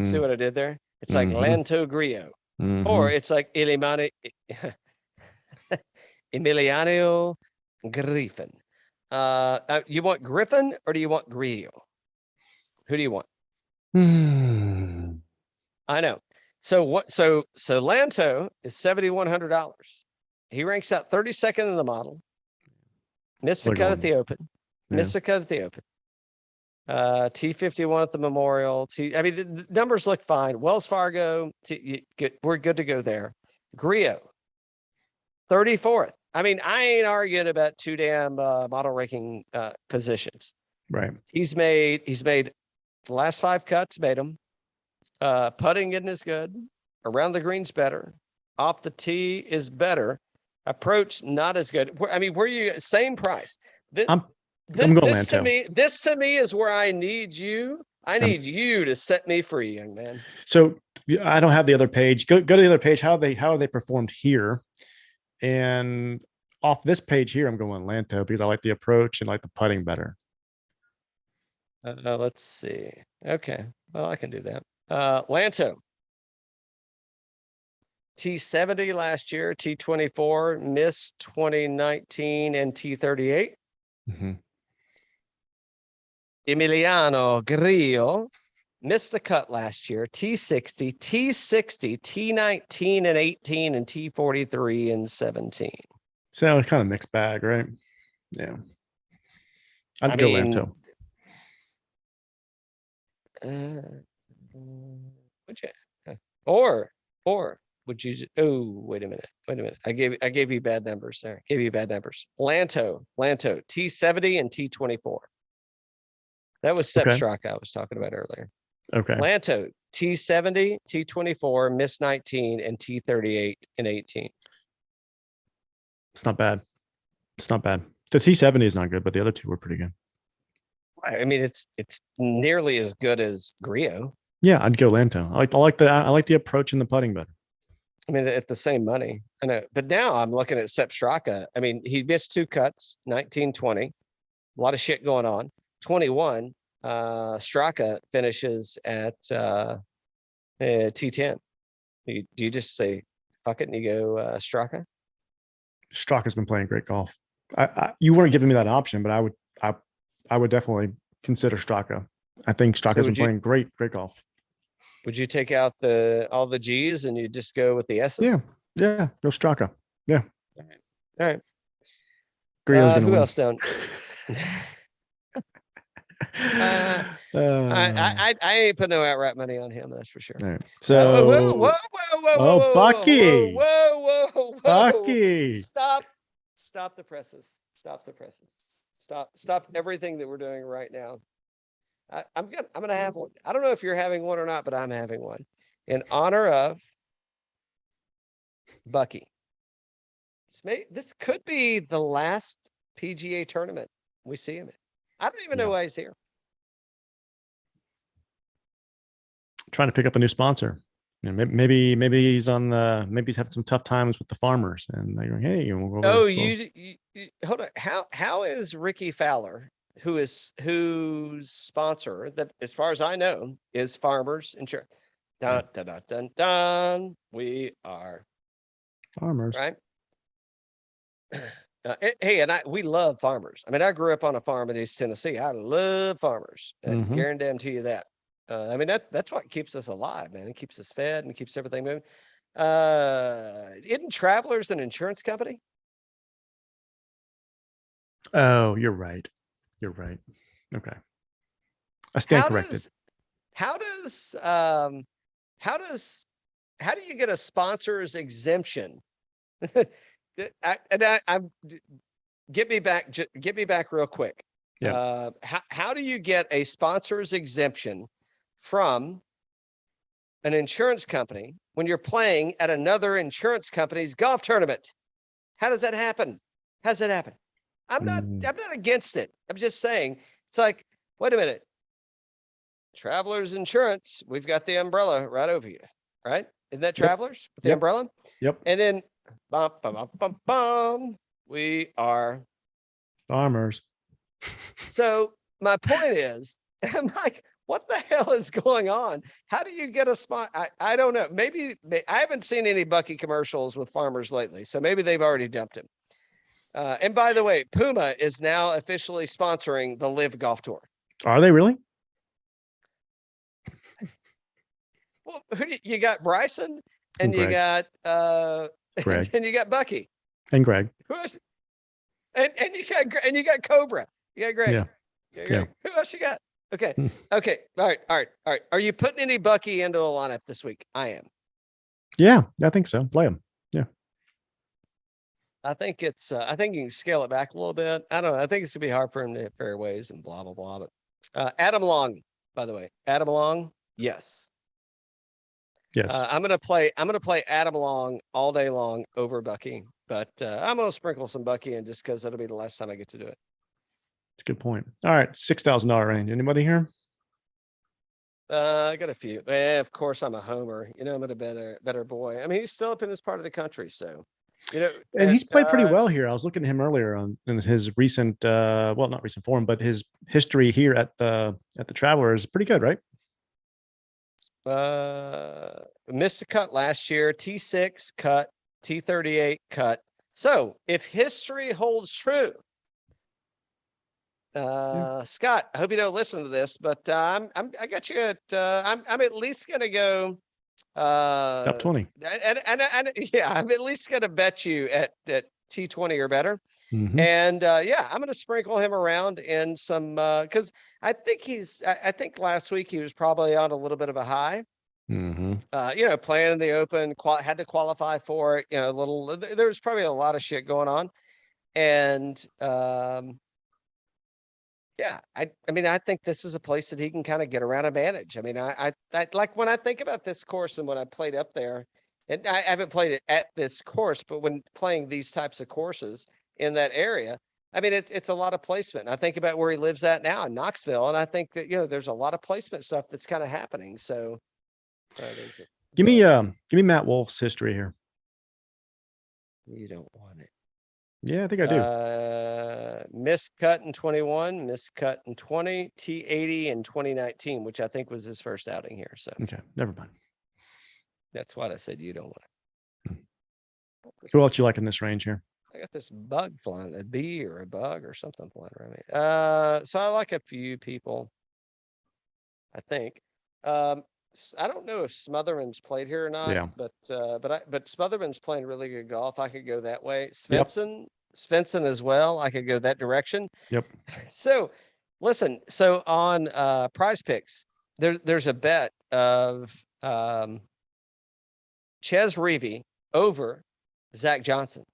See what I did there? It's like Lanto Grillo, or it's like Emiliano Griffin. You want Griffin or do you want Grillo? Who do you want? I know. So what? So Lanto is $7,100. He ranks out 32nd in the model. Missed the cut at the Open. Missed the cut at the Open. T51 at the Memorial. I mean, the numbers look fine. Wells Fargo. We're good to go there. Grillo, 34th. I mean, I ain't arguing about too damn model ranking positions. Right. He's made the last 5 cuts, made them. Putting isn't as good. Around the green's better. Off the tee is better. Approach not as good. I mean, where you same price? I'm going Lanto. This to me is where I need you. I need you to set me free, young man. So I don't have the other page. Go to the other page. How are they performed here? And off this page here, I'm going Lanto because I like the approach and like the putting better. Let's see. Okay. Well, I can do that. Lanto. T70 last year, T24, missed 2019 and T38. Emiliano Grillo missed the cut last year, T60, T19 and 18, and T43 and 17. So it's kind of mixed bag, right? Yeah. I'd go Lanto. Or would you? Oh, wait a minute. I gave you bad numbers there. Lanto, T70 and T24. That was Sepp Straka I was talking about earlier. Okay. Lanto, T70, T24, miss 19, and T38 and 18. It's not bad. The T70 is not good, but the other two were pretty good. I mean, it's nearly as good as Grillo. Yeah, I'd go Lanto. I like the approach and the putting better. I mean, at the same money. I know, but now I'm looking at Sepp Straka. I mean, he missed 2 cuts, 19, 20. A lot of shit going on. 21. Straka finishes at T10. Do you just say fuck it and you go Straka? Straka's been playing great golf. You weren't giving me that option, but I would definitely consider Straka. I think Straka's been playing great golf. Would you take out all the G's and you just go with the S's? Yeah. Go Straka. Yeah. All right. Grillo's gonna who win. else don't? I ain't put no outright money on him. That's for sure. Right. So, whoa, Bucky, whoa, Bucky, stop the presses. Stop everything that we're doing right now. I'm gonna have one. I don't know if you're having one or not, but I'm having one in honor of Bucky. This could be the last PGA tournament we see him in. I don't even know why he's here. Trying to pick up a new sponsor. maybe he's on the maybe he's having some tough times with the farmers, and they're going, hey, we'll go Oh, over, you hold on. How is Ricky Fowler, whose sponsor that, as far as I know, is Farmers Insurance? Dun dun dun dun dun. We are farmers, right. Hey, and we love farmers. I mean, I grew up on a farm in East Tennessee. I love farmers. I guarantee you that. I mean, that's what keeps us alive, man. It keeps us fed and keeps everything moving. Isn't Travelers an insurance company? Oh, you're right. Okay, I stand corrected. How do you get a sponsor's exemption? I'm get me back real quick. Yeah. How do you get a sponsor's exemption from an insurance company when you're playing at another insurance company's golf tournament? How does that happen? How's that happen? I'm not against it. I'm just saying, it's like, wait a minute. Travelers Insurance, we've got the umbrella right over you, right? Isn't that Travelers with the umbrella? Yep. And then bum, bum, bum, bum, bum, we are farmers. So my point is, I'm like, what the hell is going on? How do you get a spot? I don't know. Maybe I haven't seen any Bucky commercials with farmers lately, so maybe they've already dumped him. And by the way, Puma is now officially sponsoring the LIV Golf Tour. Are they really? Well, you got Bryson and you got Greg. and you got Bucky and Greg. Who else? And you got Cobra. You got Greg. Yeah. Who else you got? Okay. Okay. All right. Are you putting any Bucky into a lineup this week? I am. Yeah, I think so. Play him. Yeah. I think I think you can scale it back a little bit. I don't know. I think it's gonna be hard for him to hit fairways and blah blah blah. But Adam Long, by the way, Adam Long, yes. I'm gonna play Adam Long all day long over Bucky, but I'm gonna sprinkle some Bucky in just because it'll be the last time I get to do it. That's a good point. All right, $6,000 range. Anybody here? I got a few. Of course, I'm a homer. You know, I'm a better boy. I mean, he's still up in this part of the country, so you know. And he's played pretty well here. I was looking at him earlier in his recent, well, not recent form, but his history here at the Traveler is pretty good, right? Missed a cut last year. T6 cut, T38 cut. So if history holds true, Scott, I hope you don't listen to this, but I got you at I'm at least gonna go top 20. And yeah, I'm at least gonna bet you at T20 or better. And yeah, I'm gonna sprinkle him around in some because I think last week he was probably on a little bit of a high. You know, playing in the Open, had to qualify for it, you know, there was probably a lot of shit going on. And yeah, I mean, I think this is a place that he can kind of get around a manage. I mean, I like when I think about this course and when I played up there, and I haven't played it at this course, but when playing these types of courses in that area, I mean, it's a lot of placement. I think about where he lives at now in Knoxville, and I think that, you know, there's a lot of placement stuff that's kind of happening. So give me Matt Wolf's history here. You don't want it. Yeah, I think I do. Miscut in 21, miscut in 20, T80 in 2019, which I think was his first outing here. So okay, never mind. That's what I said. You don't want it. Who else you like in this range here? I got this bug flying, a bee or a bug or something flying around me. So I like a few people, I think. I don't know if Smotherman's played here or not, but Smotherman's playing really good golf. I could go that way. Svensson as well. I could go that direction. Yep. So listen, so on Prize Picks, there's a bet of Ches Reavie over Zach Johnson.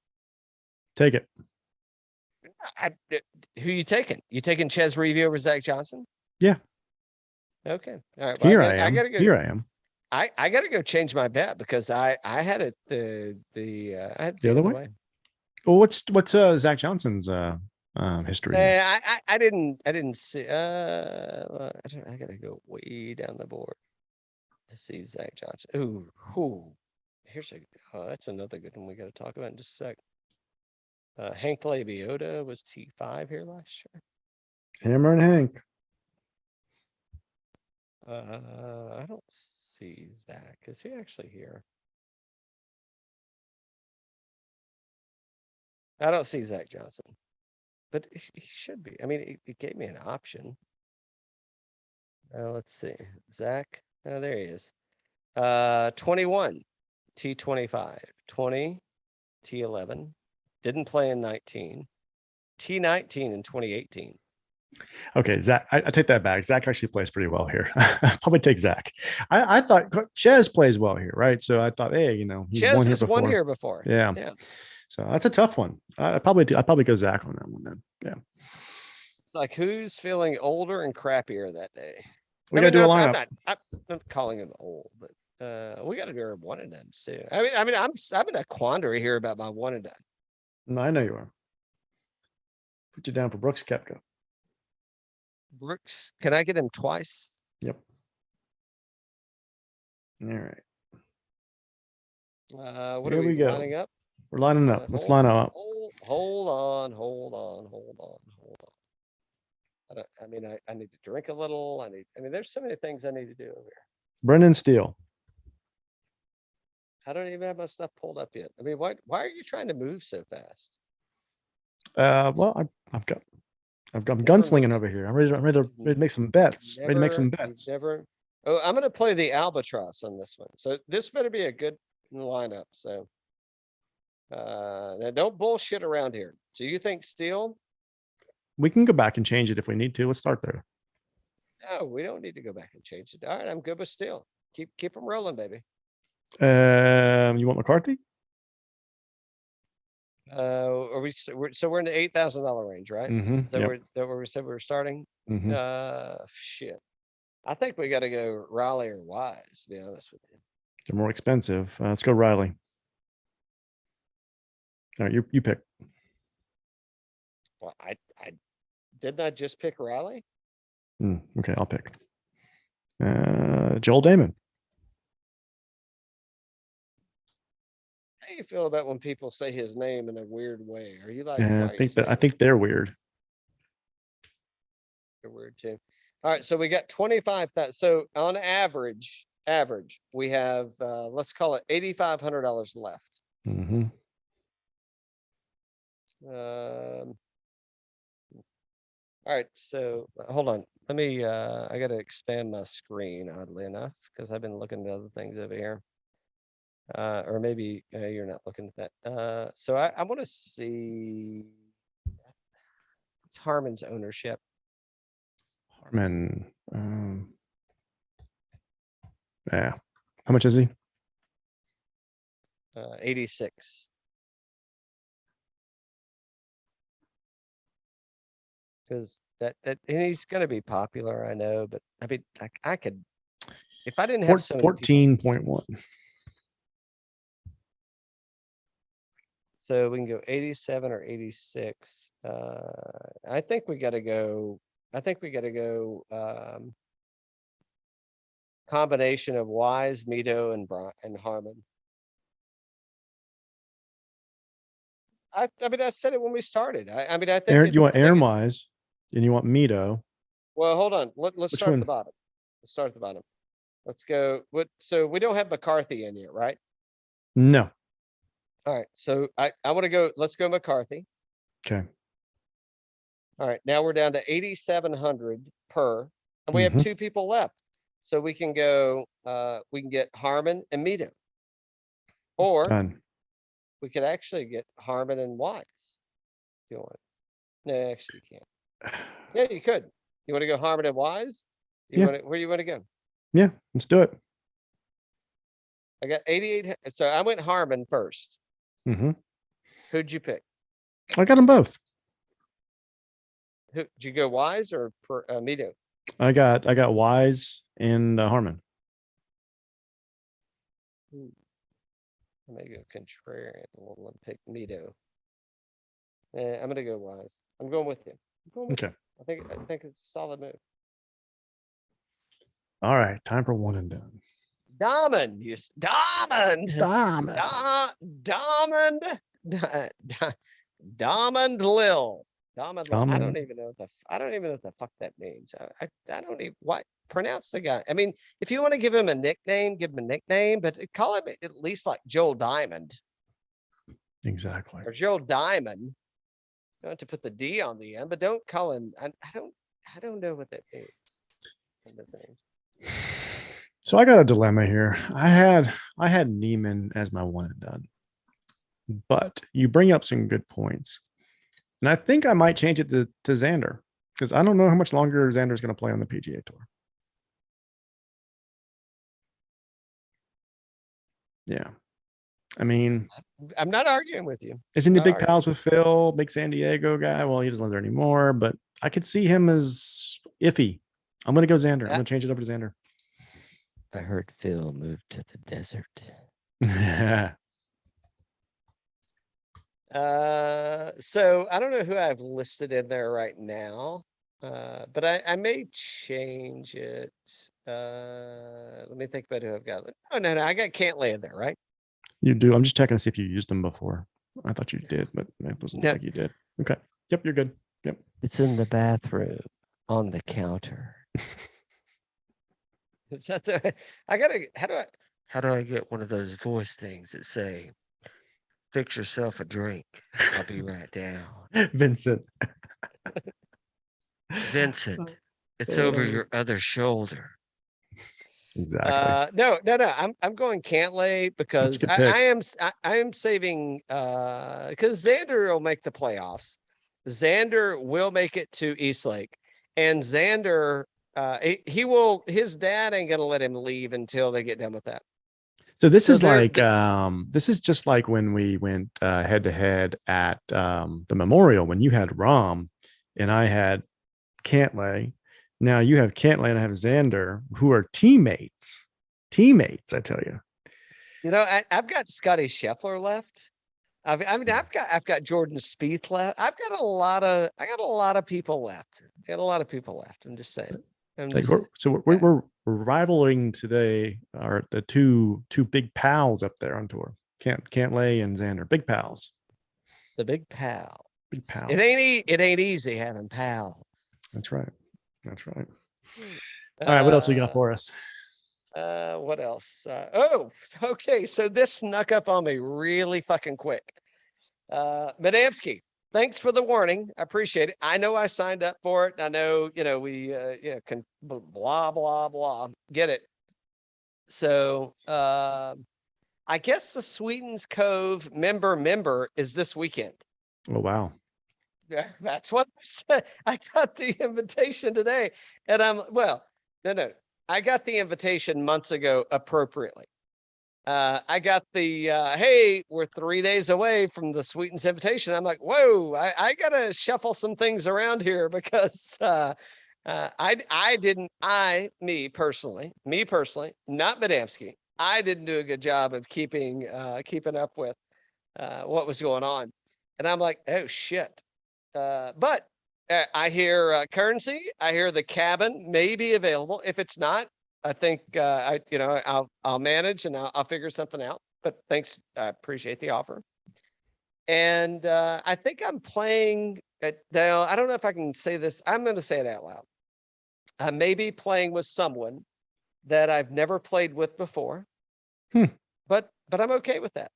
Take it. Who you taking? You taking Ches Reavie over Zach Johnson? Yeah. Okay. All right. Well, Here I am. I gotta go change my bet because I had it the other way. Well, what's Zach Johnson's history? I didn't see. I gotta go way down the board. to see Zach Johnson. Ooh. Here's that's another good one we got to talk about in just a sec. Hank Labiota was T5 here last year. Hammer and Hank. I don't see Zach. Is he actually here? I don't see Zach Johnson, but he should be. I mean, it gave me an option. Let's see. Zach. Oh, there he is. 21, T25, 20, T11. Didn't play in 19, T19 in 2018. Okay, Zach, I take that back. Zach actually plays pretty well here. Probably take Zach. I thought Ches plays well here, right? So I thought, hey, he's Ches won here before. Yeah. So that's a tough one. I'd probably go Zach on that one then. Yeah. It's like who's feeling older and crappier that day? We gotta do a lineup. I'm not calling him old, but we got to do our one and done too. I mean, I'm in a quandary here about my one and done. No, I know you are. Put you down for Brooks Koepka. Brooks, can I get him twice? Yep. All right. What are we lining up? We're lining up. Let's line up. Hold on. I need to drink a little. There's so many things I need to do over here. Brendan Steele. I don't even have my stuff pulled up yet. I mean, why are you trying to move so fast? Well, I'm gunslinging over here. I'm ready to make some bets. I'm going to play the albatross on this one. So this better be a good lineup. So now don't bullshit around here. So you think Steele? We can go back and change it if we need to. Let's start there. No, we don't need to go back and change it. All right, I'm good with Steele. Keep them rolling, baby. You want McCarthy? We're in the $8,000 range, right? We said we were starting. Shit. I think we got to go Riley or Wise, to be honest with you. They're more expensive. Let's go Riley. All right, you pick. Well, I didn't I just pick Riley? Okay, I'll pick. Joel Damon. How do you feel about when people say his name in a weird way? Are you like? I think they're weird. They're weird too. All right, so we got 25,000. So on average, we have let's call it $8,500 left. All right, so hold on. Let me I gotta expand my screen, oddly enough, because I've been looking at other things over here. Or maybe you're not looking at that. So I want to see Harman's ownership. Harman. Yeah. How much is he? 86. Because that and he's going to be popular, I know, but I mean, I could, if I didn't have 14.1. So we can go 87 or 86. I think we got to go. Combination of Wise, Mito, and Harman. I mean, I said it when we started. I think Aaron, you want Aaron Wise, and you want Mito. Well, hold on. Let's start at the bottom. Let's start at the bottom. Let's go. So we don't have McCarthy in yet, right? No. All right. So I want to go. Let's go McCarthy. Okay. All right. Now we're down to 8,700 per, and we have two people left. So we can go. We can get Harman and Mito, or Done. We could actually get Harman and Wise. Do you want it? No, actually you can't. Yeah, you could. You want to go Harman and Wise? Where do you want to go? Yeah, let's do it. I got 88. So I went Harman first. Who'd you pick? I got them both. Did you go Wise or Mito? I got Wise and Harman. I'm gonna go contrarian. We'll pick Mito. I'm gonna go Wise. I'm going with you. Okay. I think it's a solid move. All right, time for one and done. Diamond. Diamond Lil. I don't even know what the fuck that means. I don't even what pronounce the guy. I mean, if you want to give him a nickname, give him a nickname, but call him at least like Joel Diamond. Exactly. Or Joel Diamond. You don't have to put the D on the end, but don't call him. I don't know what that means. So I got a dilemma here. I had Neiman as my one and done, but you bring up some good points. And I think I might change it to Xander, because I don't know how much longer Xander's going to play on the PGA Tour. Yeah. I mean, I'm not arguing with you. Isn't he big pals with Phil, big San Diego guy? Well, he doesn't live there anymore, but I could see him as iffy. I'm going to go Xander. I'm going to change it over to Xander. I heard Phil moved to the desert. So I don't know who I've listed in there right now, but I may change it. Let me think about who I've got. Oh no, I got Cantlay in there, right? You do. I'm just checking to see if you used them before. I thought you did, but it doesn't look like you did. Okay. Yep, you're good. Yep. It's in the bathroom on the counter. Is that the? How do I get one of those voice things that say, "Fix yourself a drink. I'll be right down." Vincent. Vincent, it's over your other shoulder. Exactly. No. I'm going Cantlay because I am saving because Xander will make the playoffs. Xander will make it to Eastlake, and Xander his dad ain't gonna let him leave until they get done with that. So this is like this is just like when we went head to head at the Memorial when you had Rahm and I had Cantlay. Now you have Cantlay and I have Xander, who are teammates. I tell you. You know, I've got Scottie Scheffler left. I've got Jordan Spieth left. I got a lot of people left. I'm just saying. We're rivaling today. Are the two big pals up there on tour? Cantlay and Xander, big pals. The big pal. Big pals. It ain't easy having pals. That's right. All right, what else we got for us? What else? Okay. So this snuck up on me really fucking quick. Madamski, thanks for the warning. I appreciate it. I know I signed up for it. I know, we can blah, blah, blah. Get it. So I guess the Sweetens Cove member is this weekend. Oh, wow. Yeah, that's what I said. I got the invitation today. And no. I got the invitation months ago appropriately. I got the hey, we're 3 days away from the Sweetens invitation. I'm like, whoa, I gotta shuffle some things around here because me personally, not Madamski, I didn't do a good job of keeping up with what was going on. And I'm like, oh shit. But I hear currency, I hear the cabin may be available. If it's not, I think I'll manage and I'll figure something out. But thanks, I appreciate the offer. And I think I'm playing now. I don't know if I can say this. I'm going to say it out loud. I may be playing with someone that I've never played with before. But I'm okay with that.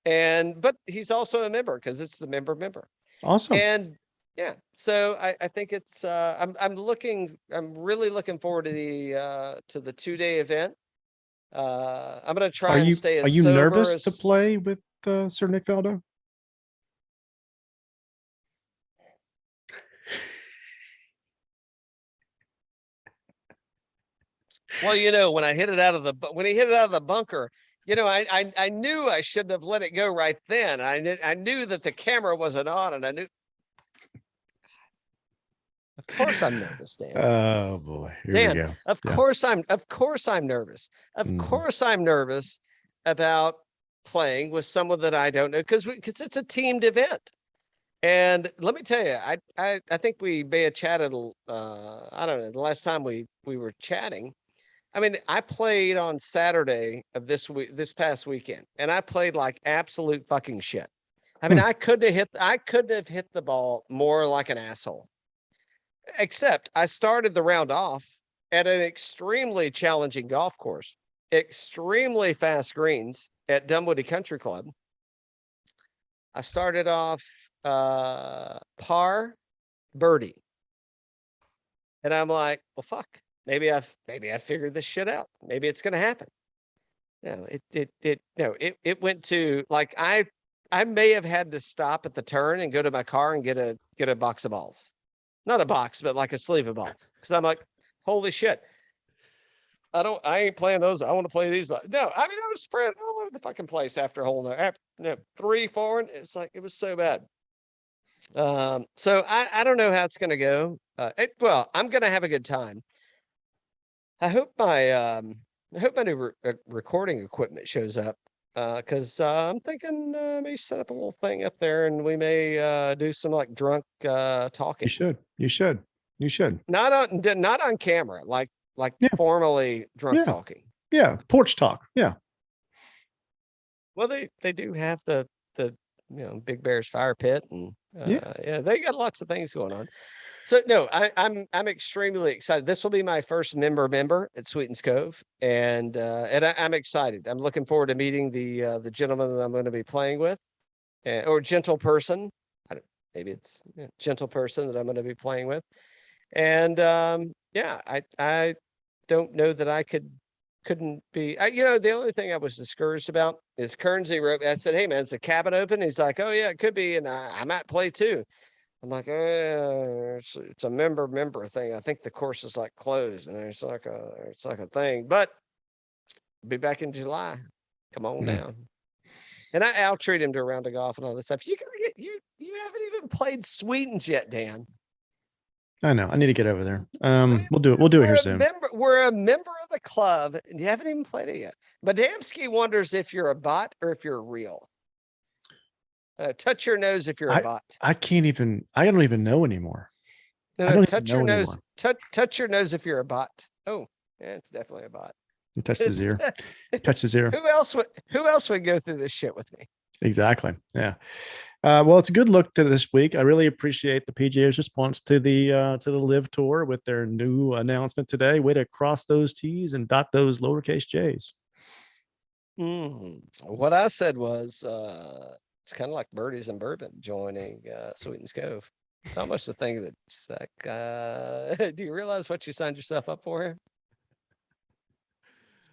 But he's also a member because it's the member. Awesome. And yeah, so I think it's I'm really looking forward to the 2-day event. I'm gonna try and stay as Are you sober nervous to play with Sir Nick Faldo? Well, when he hit it out of the bunker, I knew I shouldn't have let it go right then. I knew that the camera wasn't on, and I knew. Of course I'm nervous, Dan. Oh boy. Here we go. Of course I'm nervous. Of course I'm nervous about playing with someone that I don't know because it's a teamed event. And let me tell you, I think we may have chatted I don't know, the last time we were chatting. I mean, I played on Saturday of this past weekend, and I played like absolute fucking shit. I mean, I couldn't have hit the ball more like an asshole. Except I started the round off at an extremely challenging golf course, extremely fast greens at Dunwoody Country Club. I started off par birdie. And I'm like, well, fuck. Maybe I figured this shit out. Maybe it's gonna happen. No, it went to like I may have had to stop at the turn and go to my car and get a box of balls. Not a box, but like a sleeve of balls. Because I'm like, holy shit. I ain't playing those. I want to play these, but no, I mean, I was spread all over the fucking place after hole after 3, 4, and it's like it was so bad. So I don't know how it's gonna go. Well, I'm gonna have a good time. I hope my new recording equipment shows up, because I'm thinking maybe set up a little thing up there, and we may do some like drunk talking. You should. Not on camera, like formally drunk talking. Yeah, porch talk. Yeah. Well, they do have the Big Bear's fire pit, and they got lots of things going on. So no, I'm extremely excited. This will be my first member at Sweetens Cove, and I'm excited. I'm looking forward to meeting the gentleman that I'm going to be playing with, or gentle person. Maybe it's gentle person that I'm going to be playing with, and I don't know that I couldn't be. The only thing I was discouraged about is Kernsey wrote. I said, "Hey man, is the cabin open?" He's like, "Oh yeah, it could be," and I might play too. I'm like, it's a member thing. I think the course is like closed, and it's like a thing. But I'll be back in July. Come on down. And I out-treat him to a round of golf and all this stuff. You haven't even played Sweetens yet, Dan. I know. I need to get over there. We'll do it here soon. We're a member of the club, and you haven't even played it yet. But Damsky wonders if you're a bot or if you're real. Touch your nose if you're a bot. I don't even know anymore. No, touch your nose. Touch your nose if you're a bot. Oh, yeah, it's definitely a bot. He touched his ear. Who else would go through this shit with me? Exactly. Yeah. Well, it's a good look to this week. I really appreciate the PGA's response to the LIV Tour with their new announcement today. Way to cross those T's and dot those lowercase J's. What I said was it's kind of like Birdies and Bourbon joining Sweetens Cove. It's almost a thing that's like, do you realize what you signed yourself up for here?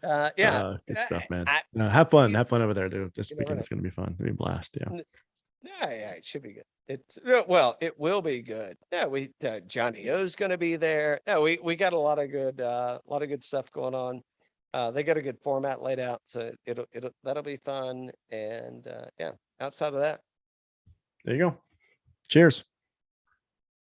Good stuff, man. Have fun over there, dude. This weekend it's gonna be fun. It'll be a blast. Yeah, it should be good. It will be good. Yeah, Johnny O's gonna be there. Yeah, we got a lot of good stuff going on. They got a good format laid out, so that'll be fun. And outside of that, there you go. Cheers.